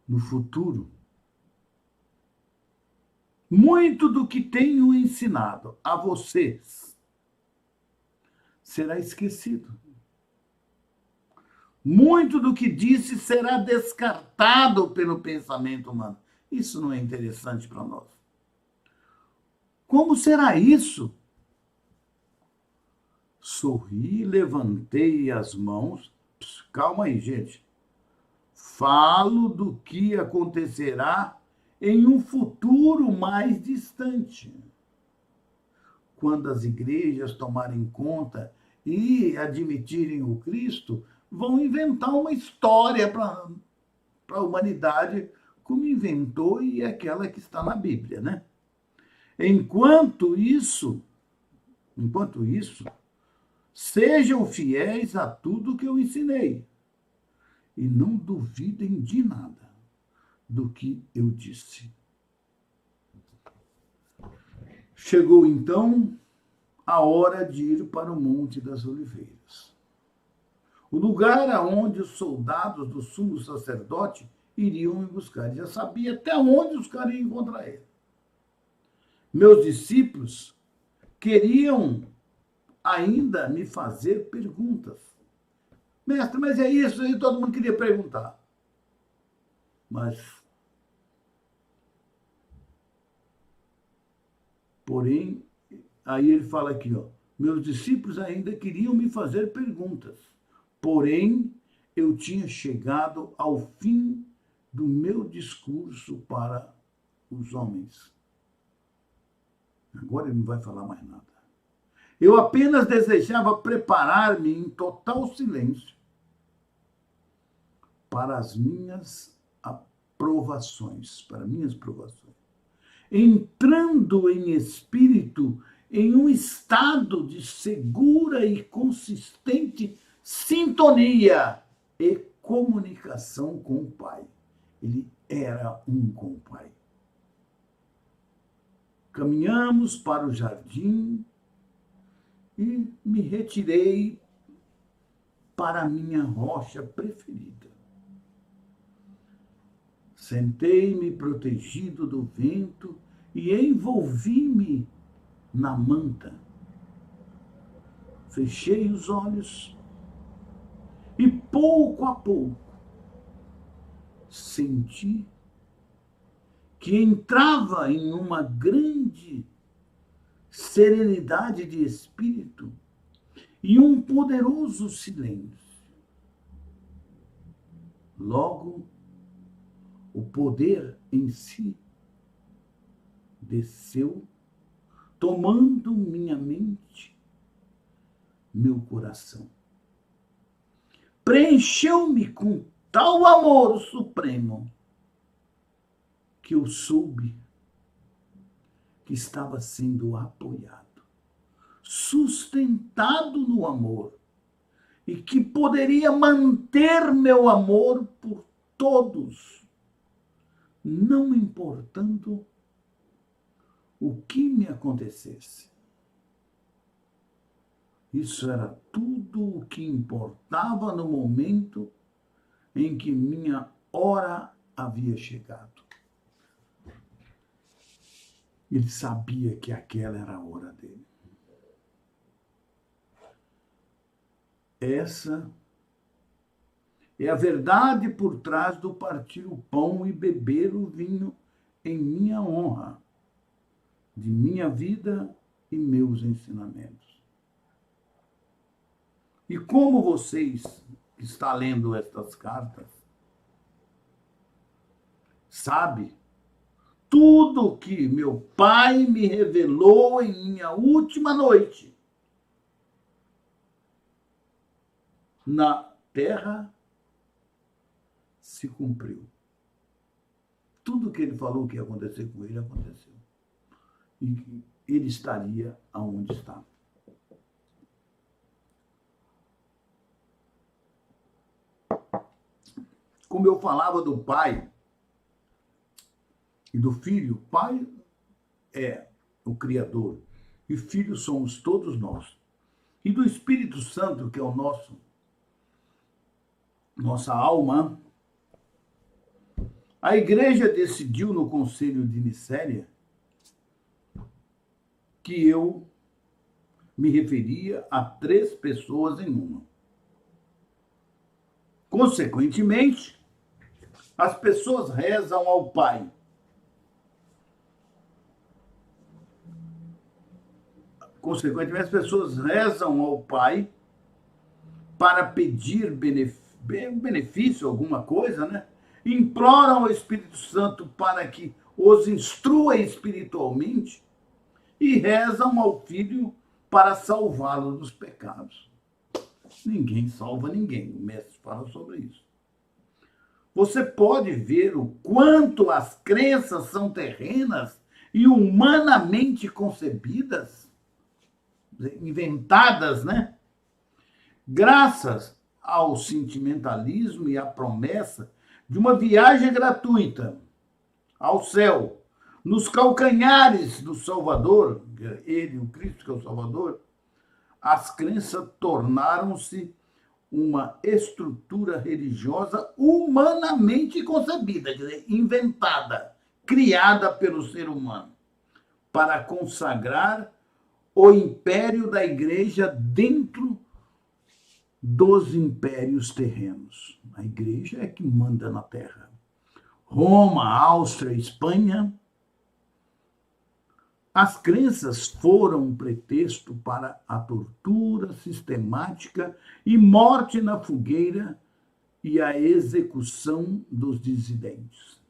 [SPEAKER 1] No futuro, muito do que tenho ensinado a vocês será esquecido. Muito do que disse será descartado pelo pensamento humano. Isso não é interessante para nós. Como será isso? Sorri, levantei as mãos. Calma aí, gente. Falo do que acontecerá em um futuro mais distante. Quando as igrejas tomarem conta e admitirem o Cristo, vão inventar uma história para a humanidade, como inventou e é aquela que está na Bíblia, né? Enquanto isso, sejam fiéis a tudo que eu ensinei e não duvidem de nada do que eu disse. Chegou então a hora de ir para o Monte das Oliveiras, o lugar aonde os soldados do sumo sacerdote iriam me buscar. Já sabia até onde os caras iam encontrar ele. Meus discípulos queriam ainda me fazer perguntas. Mestre, mas é isso aí, todo mundo queria perguntar. Mas, porém, aí ele fala aqui, ó, meus discípulos ainda queriam me fazer perguntas, porém, eu tinha chegado ao fim do meu discurso para os homens. Agora ele não vai falar mais nada. Eu apenas desejava preparar-me em total silêncio para as minhas provações, entrando em espírito em um estado de segura e consistente sintonia e comunicação com o Pai. Ele era um com o Pai. Caminhamos para o jardim e me retirei para a minha rocha preferida. Sentei-me protegido do vento e envolvi-me na manta. Fechei os olhos e, pouco a pouco, senti que entrava em uma grande serenidade de espírito e um poderoso silêncio. Logo, o poder em si desceu, tomando minha mente, meu coração. Preencheu-me com tal amor supremo que eu soube que estava sendo apoiado, sustentado no amor, e que poderia manter meu amor por todos, não importando o que me acontecesse. Isso era tudo o que importava no momento em que minha hora havia chegado. Ele sabia que aquela era a hora dele. Essa é a verdade por trás do partir o pão e beber o vinho em minha honra, de minha vida e meus ensinamentos. E como vocês que estão lendo estas cartas, sabe tudo que meu Pai me revelou em minha última noite na terra se cumpriu. Tudo que ele falou que ia acontecer com ele, aconteceu. E ele estaria aonde está. Como eu falava do Pai e do Filho, Pai é o Criador e Filho somos todos nós. E do Espírito Santo, que é o nossa alma, a igreja decidiu no Concílio de Nicéia que eu me referia a 3 pessoas em uma. Consequentemente, as pessoas rezam ao Pai. Consequentemente, as pessoas rezam ao Pai para pedir benefício, alguma coisa, né? Imploram ao Espírito Santo para que os instrua espiritualmente e rezam ao Filho para salvá-lo dos pecados. Ninguém salva ninguém, o mestre fala sobre isso. Você pode ver o quanto as crenças são terrenas e humanamente concebidas, inventadas, né? Graças ao sentimentalismo e à promessa de uma viagem gratuita ao céu, nos calcanhares do Salvador, ele, o Cristo que é o Salvador, as crenças tornaram-se uma estrutura religiosa humanamente concebida, quer dizer, inventada, criada pelo ser humano, para consagrar o império da igreja dentro dos impérios terrenos. A igreja é que manda na terra. Roma, Áustria, Espanha. As crenças foram um pretexto para a tortura sistemática e morte na fogueira e a execução dos dissidentes.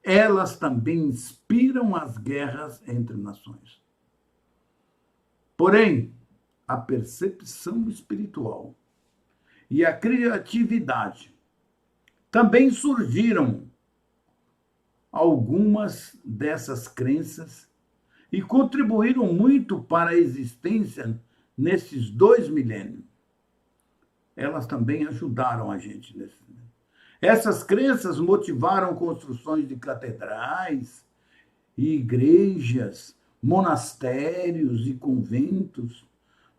[SPEAKER 1] Elas também inspiram as guerras entre nações. Porém, a percepção espiritual e a criatividade também surgiram algumas dessas crenças e contribuíram muito para a existência nesses 2 milênios. Elas também ajudaram a gente nesse. Essas crenças motivaram construções de catedrais e igrejas, monastérios e conventos,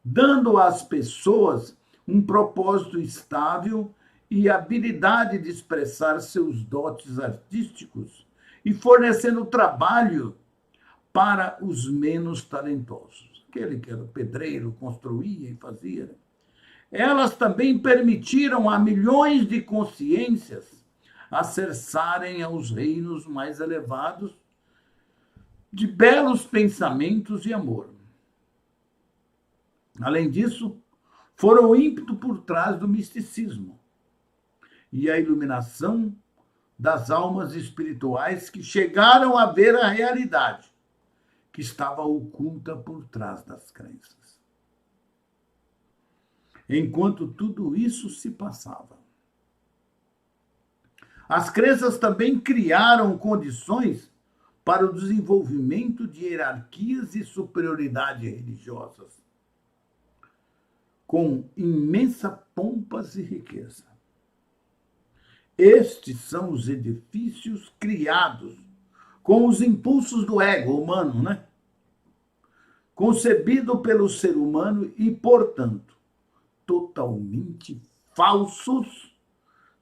[SPEAKER 1] dando às pessoas um propósito estável e habilidade de expressar seus dotes artísticos e fornecendo trabalho para os menos talentosos. Aquele que era pedreiro, construía e fazia. Elas também permitiram a milhões de consciências acessarem aos reinos mais elevados de belos pensamentos e amor. Além disso, foram o ímpeto por trás do misticismo e a iluminação das almas espirituais que chegaram a ver a realidade que estava oculta por trás das crenças. Enquanto tudo isso se passava, as crenças também criaram condições para o desenvolvimento de hierarquias e superioridade religiosas, com imensa pompas e riqueza. Estes são os edifícios criados com os impulsos do ego humano, né? Concebido pelo ser humano e, portanto, totalmente falsos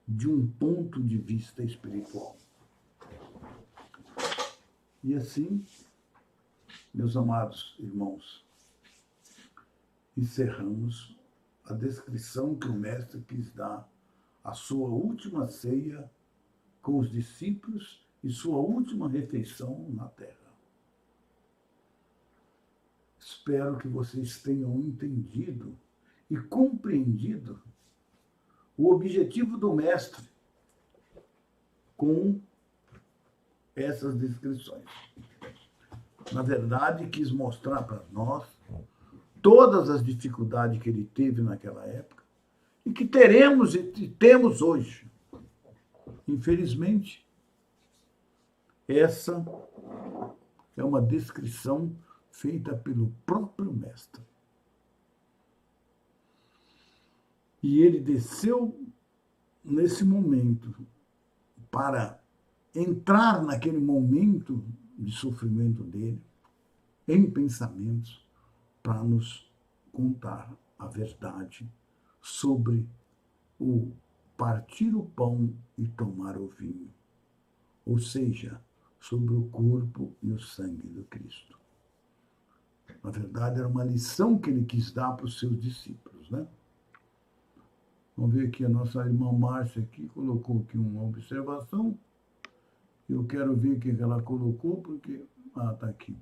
[SPEAKER 1] de um ponto de vista espiritual. E assim, meus amados irmãos, encerramos a descrição que o Mestre quis dar à sua última ceia com os discípulos e sua última refeição na terra. Espero que vocês tenham entendido e compreendido o objetivo do Mestre com essas descrições. Na verdade, quis mostrar para nós todas as dificuldades que ele teve naquela época e que teremos e temos hoje. Infelizmente, essa é uma descrição feita pelo próprio Mestre. E ele desceu nesse momento para entrar naquele momento de sofrimento dele, em pensamentos, para nos contar a verdade sobre o partir o pão e tomar o vinho, ou seja, sobre o corpo e o sangue do Cristo. Na verdade, era uma lição que ele quis dar para os seus discípulos, né? Vamos ver aqui, a nossa irmã Márcia aqui colocou aqui uma observação. Eu quero ver o que ela colocou, porque... está aqui.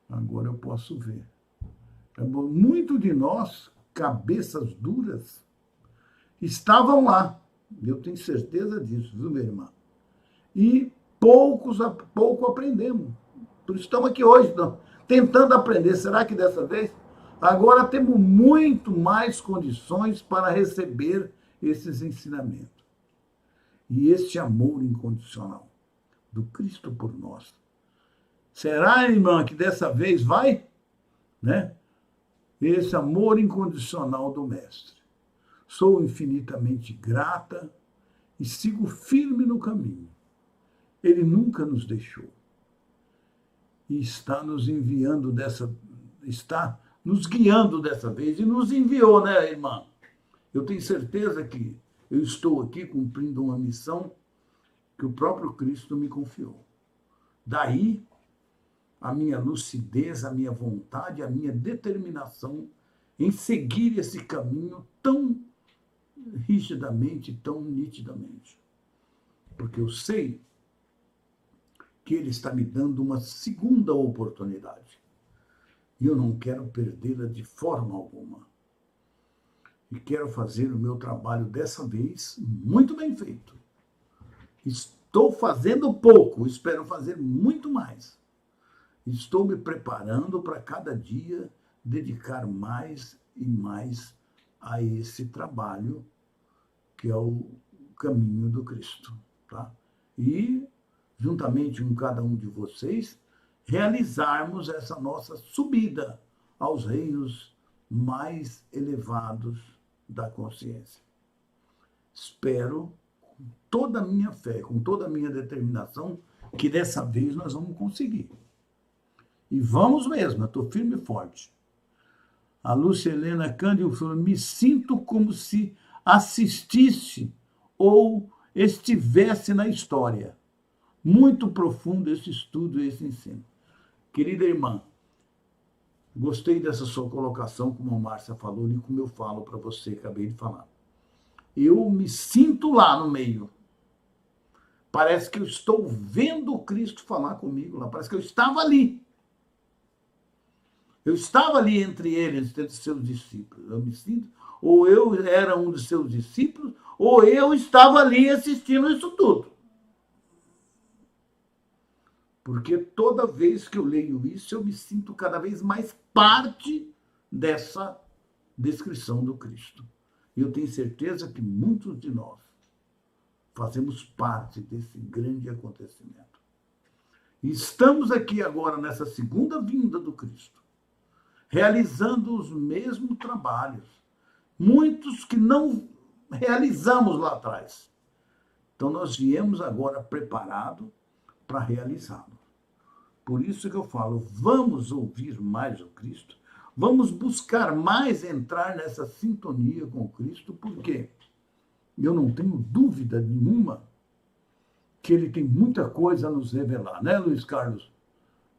[SPEAKER 1] Agora eu posso ver. Muito de nós, cabeças duras, estavam lá. Eu tenho certeza disso, viu, minha irmã? E pouco aprendemos. Por isso estamos aqui hoje, tentando aprender. Será que dessa vez? Agora temos muito mais condições para receber esses ensinamentos. E este amor incondicional do Cristo por nós. Será, irmã, que dessa vez vai? Né? Esse amor incondicional do Mestre. Sou infinitamente grata e sigo firme no caminho. Ele nunca nos deixou. E está nos enviando está nos guiando dessa vez e nos enviou, né, irmã? Eu tenho certeza que eu estou aqui cumprindo uma missão que o próprio Cristo me confiou. Daí a minha lucidez, a minha vontade, a minha determinação em seguir esse caminho tão rigidamente, tão nitidamente. Porque eu sei que ele está me dando uma segunda oportunidade. E eu não quero perdê-la de forma alguma. E quero fazer o meu trabalho dessa vez muito bem feito. Estou fazendo pouco, espero fazer muito mais. Estou me preparando para cada dia dedicar mais e mais a esse trabalho que é o caminho do Cristo. Tá? E, juntamente com cada um de vocês, realizarmos essa nossa subida aos reinos mais elevados da consciência. Espero, com toda a minha fé, com toda a minha determinação, que dessa vez nós vamos conseguir. E vamos mesmo, eu estou firme e forte. A Lúcia Helena Cândido falou, me sinto como se assistisse ou estivesse na história. Muito profundo esse estudo e esse ensino. Querida irmã, gostei dessa sua colocação, como a Márcia falou, e como eu falo para você, acabei de falar. Eu me sinto lá no meio. Parece que eu estou vendo o Cristo falar comigo lá. Parece que eu estava ali. Eu estava ali entre eles, entre seus discípulos. Eu me sinto, ou eu era um de seus discípulos, ou eu estava ali assistindo isso tudo. Porque toda vez que eu leio isso, eu me sinto cada vez mais parte dessa descrição do Cristo. E eu tenho certeza que muitos de nós fazemos parte desse grande acontecimento. E estamos aqui agora nessa segunda vinda do Cristo, realizando os mesmos trabalhos, muitos que não realizamos lá atrás. Então nós viemos agora preparado para realizá-lo. Por isso que eu falo, vamos ouvir mais o Cristo, vamos buscar mais entrar nessa sintonia com o Cristo, porque eu não tenho dúvida nenhuma que ele tem muita coisa a nos revelar, né, Luiz Carlos?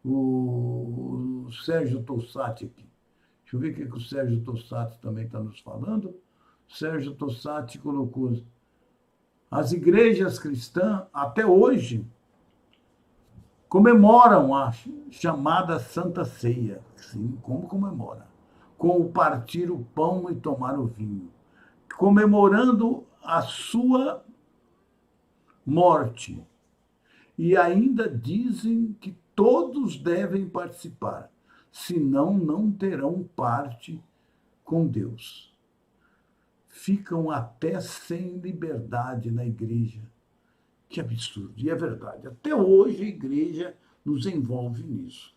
[SPEAKER 1] O Sérgio Tossati aqui. Deixa eu ver o que o Sérgio Tossati também está nos falando. Sérgio Tossati colocou: as igrejas cristãs, até hoje, comemoram a chamada Santa Ceia. Sim, como comemora? Com o partir o pão e tomar o vinho, comemorando a sua morte. E ainda dizem que todos devem participar, senão não terão parte com Deus. Ficam até sem liberdade na igreja. Que absurdo, e é verdade. Até hoje a igreja nos envolve nisso.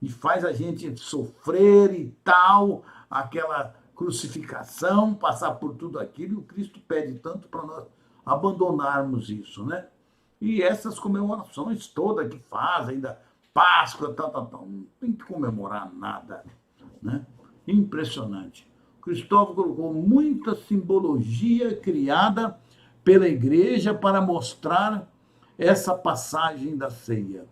[SPEAKER 1] E faz a gente sofrer e tal, aquela crucificação, passar por tudo aquilo, e o Cristo pede tanto para nós abandonarmos isso, né? E essas comemorações todas que fazem, ainda Páscoa, não tem que comemorar nada, né? Impressionante. Cristóvão colocou muita simbologia criada pela igreja para mostrar essa passagem da ceia.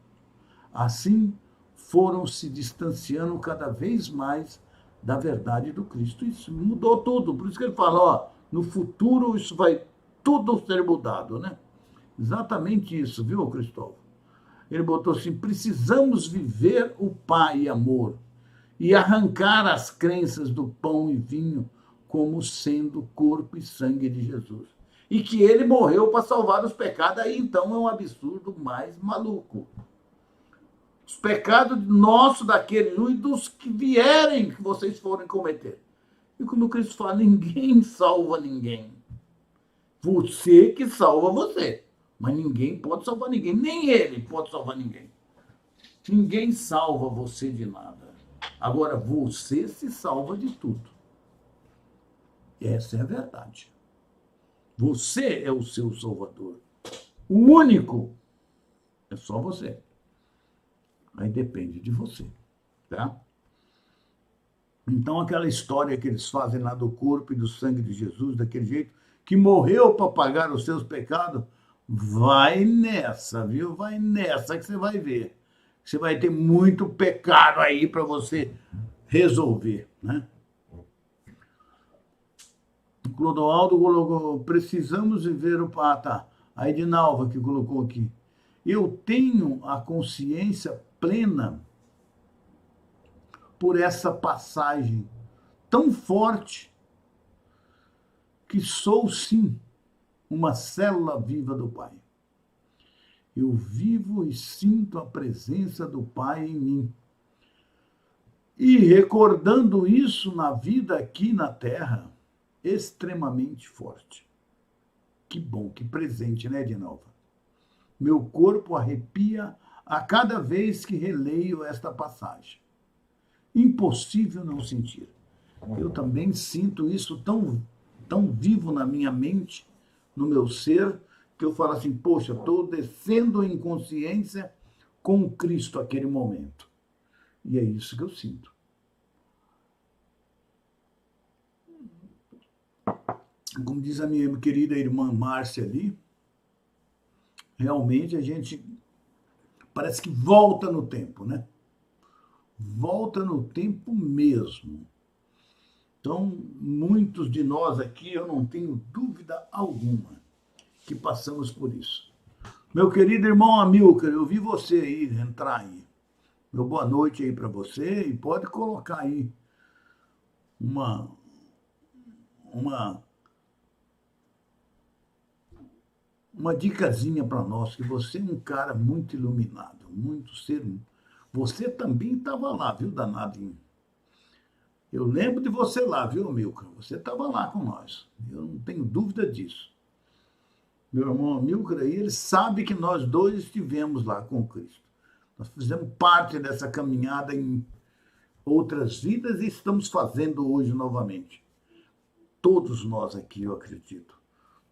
[SPEAKER 1] Assim, foram se distanciando cada vez mais da verdade do Cristo. Isso mudou tudo. Por isso que ele fala, ó, no futuro isso vai tudo ser mudado, né? Exatamente isso, viu, Cristóvão? Ele botou assim: precisamos viver o Pai amor e arrancar as crenças do pão e vinho como sendo corpo e sangue de Jesus. E que ele morreu para salvar os pecados, aí então é um absurdo mais maluco. Os pecados nossos, daquele e dos que vierem, que vocês forem cometer. E como Cristo fala, ninguém salva ninguém. Você que salva você. Mas ninguém pode salvar ninguém. Nem ele pode salvar ninguém. Ninguém salva você de nada. Agora, você se salva de tudo. Essa é a verdade. Você é o seu salvador. O único é só você. Aí depende de você, tá? Então, aquela história que eles fazem lá do corpo e do sangue de Jesus, daquele jeito, que morreu para pagar os seus pecados, vai nessa, viu? Vai nessa que você vai ver. Você vai ter muito pecado aí para você resolver, né? O Clodoaldo colocou: precisamos viver o... Ah, tá. A Edinalva que colocou aqui: eu tenho a consciência plena por essa passagem tão forte que sou, sim, uma célula viva do Pai. Eu vivo e sinto a presença do Pai em mim. E recordando isso na vida aqui na Terra, extremamente forte. Que bom, que presente, né, Edinalva? Meu corpo arrepia a cada vez que releio esta passagem. Impossível não sentir. Eu também sinto isso tão vivo na minha mente, no meu ser, que eu falo assim: poxa, estou descendo em consciência com Cristo aquele momento. E é isso que eu sinto. Como diz a minha querida irmã Márcia ali, realmente a gente parece que volta no tempo, né? Volta no tempo mesmo. Então, muitos de nós aqui, eu não tenho dúvida alguma, que passamos por isso. Meu querido irmão Amilcar, eu vi você aí entrar aí. Meu boa noite aí para você, e pode colocar aí uma dicasinha para nós, que você é um cara muito iluminado, muito ser. Você também estava lá, viu, danadinho? Eu lembro de você lá, viu, Milka? Você estava lá com nós. Eu não tenho dúvida disso. Meu irmão Milka aí, ele sabe que nós dois estivemos lá com Cristo. Nós fizemos parte dessa caminhada em outras vidas e estamos fazendo hoje novamente. Todos nós aqui, eu acredito,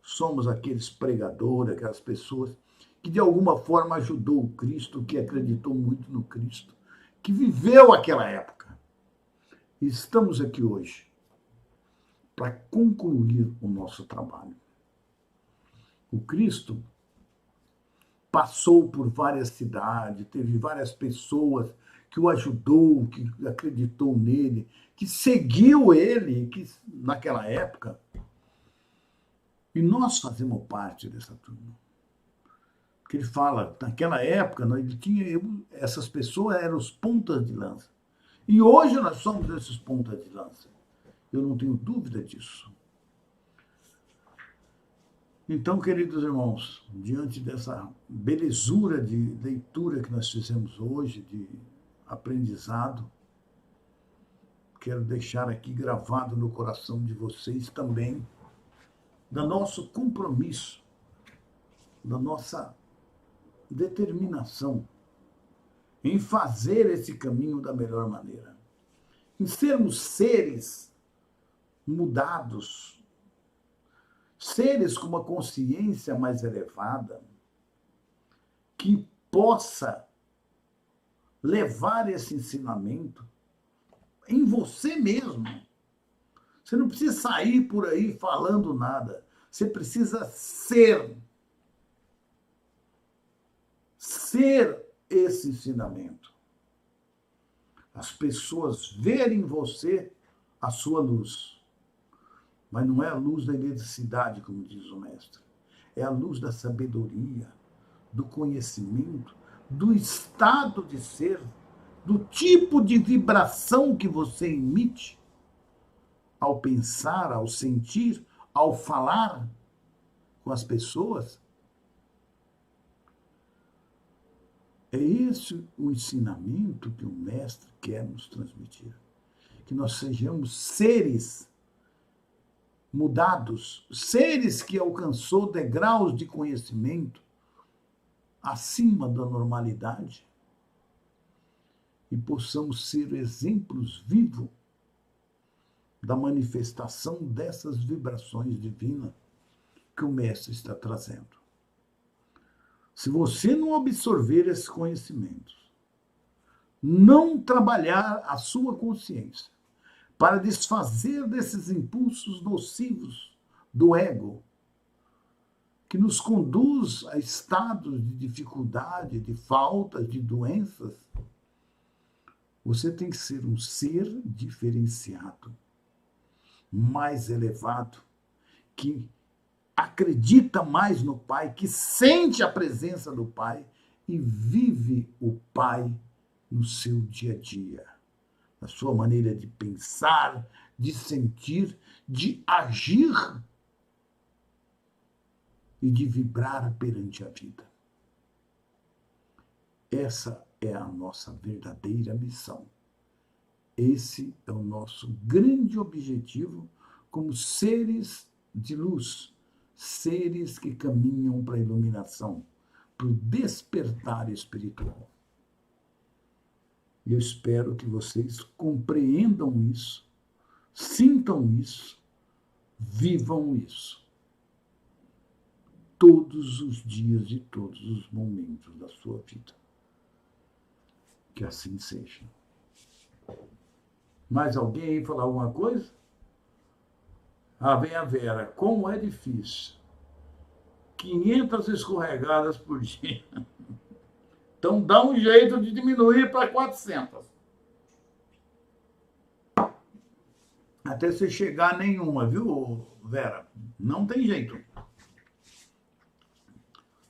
[SPEAKER 1] somos aqueles pregadores, aquelas pessoas que de alguma forma ajudou o Cristo, que acreditou muito no Cristo, que viveu aquela época. E estamos aqui hoje para concluir o nosso trabalho. O Cristo passou por várias cidades, teve várias pessoas que o ajudou, que acreditou nele, que seguiu ele, que naquela época. E nós fazemos parte dessa turma. Porque ele fala, naquela época, ele tinha, essas pessoas eram os pontas de lança. E hoje nós somos esses pontas de lança. Eu não tenho dúvida disso. Então, queridos irmãos, diante dessa belezura de leitura que nós fizemos hoje, de aprendizado, quero deixar aqui gravado no coração de vocês também, do nosso compromisso, da nossa determinação em fazer esse caminho da melhor maneira, em sermos seres mudados, seres com uma consciência mais elevada, que possa levar esse ensinamento em você mesmo. Você não precisa sair por aí falando nada. Você precisa ser esse ensinamento. As pessoas verem em você a sua luz. Mas não é a luz da eletricidade, como diz o mestre. É a luz da sabedoria, do conhecimento, do estado de ser, do tipo de vibração que você emite ao pensar, ao sentir, ao falar com as pessoas. É esse o ensinamento que o mestre quer nos transmitir. Que nós sejamos seres mudados, seres que alcançou degraus de conhecimento acima da normalidade e possamos ser exemplos vivos da manifestação dessas vibrações divinas que o mestre está trazendo. Se você não absorver esses conhecimentos, não trabalhar a sua consciência para desfazer desses impulsos nocivos do ego, que nos conduz a estados de dificuldade, de falta, de doenças, você tem que ser um ser diferenciado, mais elevado, que acredita mais no Pai, que sente a presença do Pai e vive o Pai no seu dia a dia, na sua maneira de pensar, de sentir, de agir e de vibrar perante a vida. Essa é a nossa verdadeira missão. Esse é o nosso grande objetivo como seres de luz, seres que caminham para a iluminação, para o despertar espiritual. E eu espero que vocês compreendam isso, sintam isso, vivam isso. Todos os dias e todos os momentos da sua vida. Que assim seja. Mais alguém aí falar alguma coisa? Ah, vem a Vera. Como é difícil. 500 escorregadas por dia. Então dá um jeito de diminuir para 400. Até você chegar a nenhuma, viu, Vera? Não tem jeito.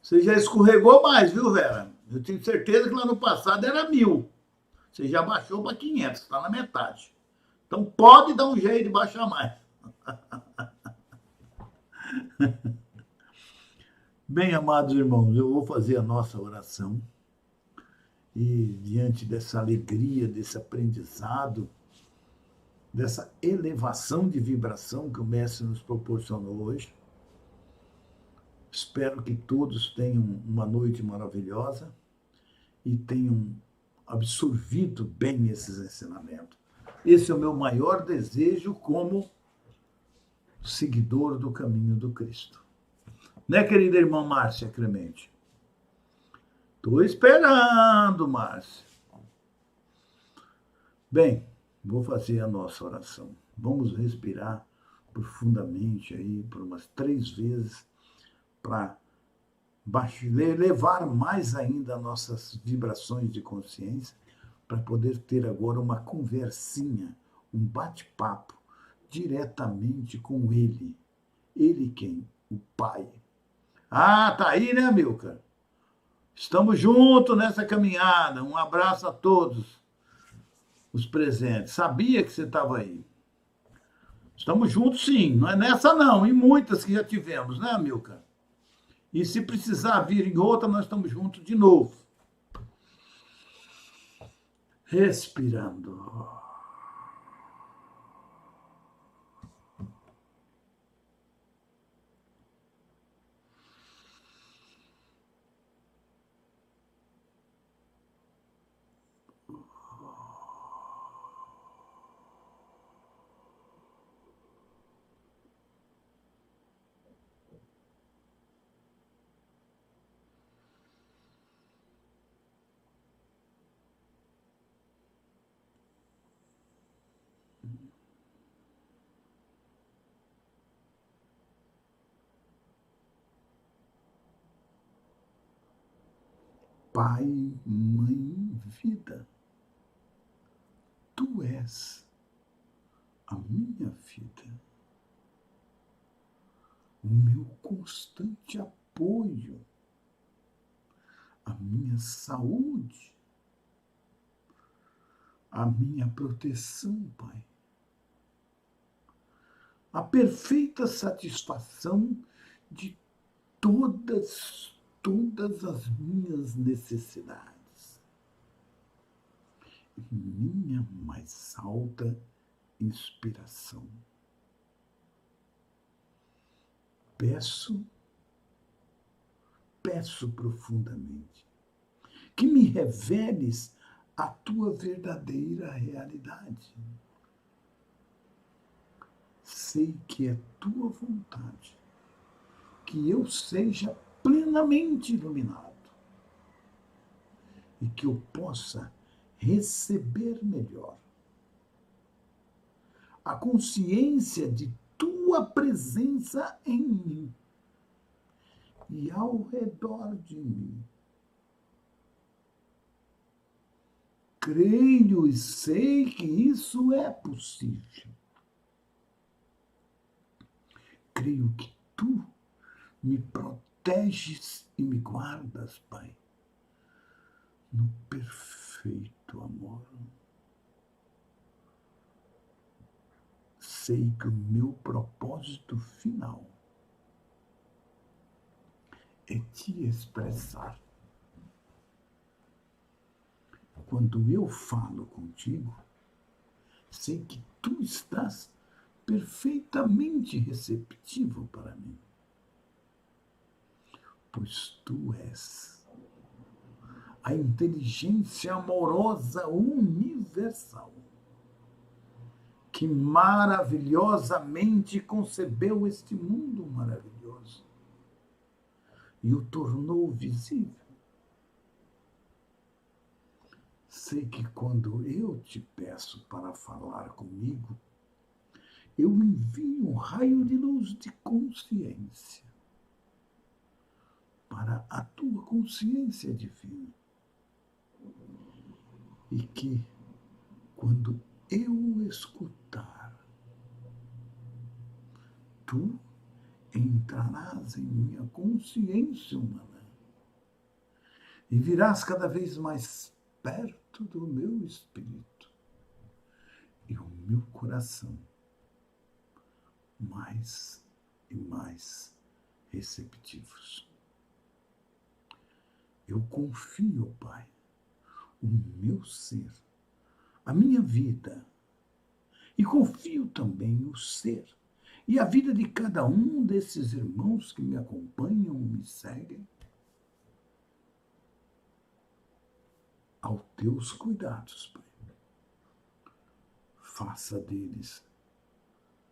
[SPEAKER 1] Você já escorregou mais, viu, Vera? Eu tenho certeza que lá no passado era 1000. Você já baixou para 500, está na metade. Então pode dar um jeito de baixar mais. Bem, amados irmãos, eu vou fazer a nossa oração. E diante dessa alegria, desse aprendizado, dessa elevação de vibração que o mestre nos proporcionou hoje, espero que todos tenham uma noite maravilhosa e tenham absorvido bem esses ensinamentos. Esse é o meu maior desejo como seguidor do caminho do Cristo. Né, querida irmã Márcia Clemente? Estou esperando, Márcia. Bem, vou fazer a nossa oração. Vamos respirar profundamente aí por umas 3 vezes para levar mais ainda nossas vibrações de consciência para poder ter agora uma conversinha, um bate-papo diretamente com Ele. Ele quem? O Pai. Ah, tá aí, né, Milka? Estamos juntos nessa caminhada. Um abraço a todos os presentes. Sabia que você estava aí. Estamos juntos, sim. Não é nessa, não. Em muitas que já tivemos, né, Milka? E se precisar vir em outra, nós estamos juntos de novo. Respirando. Pai, Mãe, Vida, Tu és a minha vida, o meu constante apoio, a minha saúde, a minha proteção, Pai. A perfeita satisfação de todas as minhas necessidades. Minha mais alta inspiração. Peço profundamente que me reveles a tua verdadeira realidade. Sei que é tua vontade que eu seja plenamente iluminado e que eu possa receber melhor a consciência de tua presença em mim e ao redor de mim. Creio e sei que isso é possível. Creio que tu me proteges e me guardas, Pai, no perfeito amor. Sei que o meu propósito final é te expressar. Quando eu falo contigo, sei que tu estás perfeitamente receptivo para mim, pois tu és a inteligência amorosa universal que maravilhosamente concebeu este mundo maravilhoso e o tornou visível. Sei que quando eu te peço para falar comigo, eu envio um raio de luz de consciência para a tua consciência divina. E que, quando eu escutar, tu entrarás em minha consciência humana e virás cada vez mais perto do meu espírito e o meu coração mais e mais receptivos. Eu confio, Pai, o meu ser, a minha vida, e confio também o ser e a vida de cada um desses irmãos que me acompanham, me seguem. aos teus cuidados, Pai. Faça deles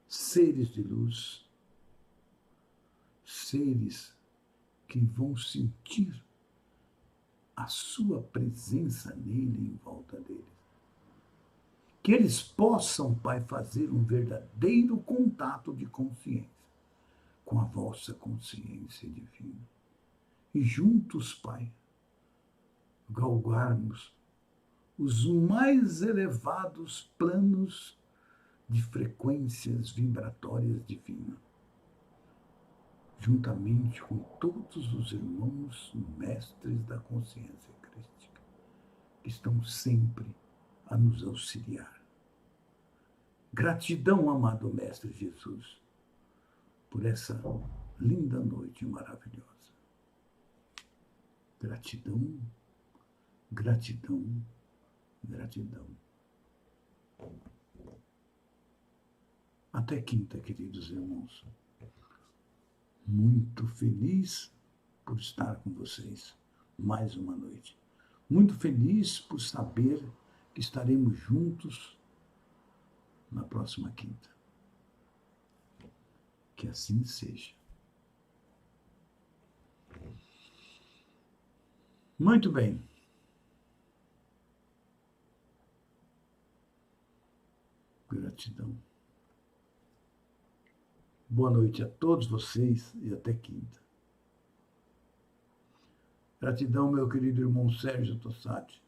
[SPEAKER 1] seres de luz, seres que vão sentir a sua presença nele, em volta deles. Que eles possam, Pai, fazer um verdadeiro contato de consciência com a vossa consciência divina. E juntos, Pai, galgarmos os mais elevados planos de frequências vibratórias divinas, juntamente com todos os irmãos mestres da consciência crística, que estão sempre a nos auxiliar. Gratidão, amado Mestre Jesus, por essa linda noite maravilhosa. Gratidão, gratidão, gratidão. Até quinta, queridos irmãos. Muito feliz por estar com vocês mais uma noite. Muito feliz por saber que estaremos juntos na próxima quinta. Que assim seja. Muito bem. Gratidão. Boa noite a todos vocês e até quinta. Gratidão, meu querido irmão Sérgio Tossati.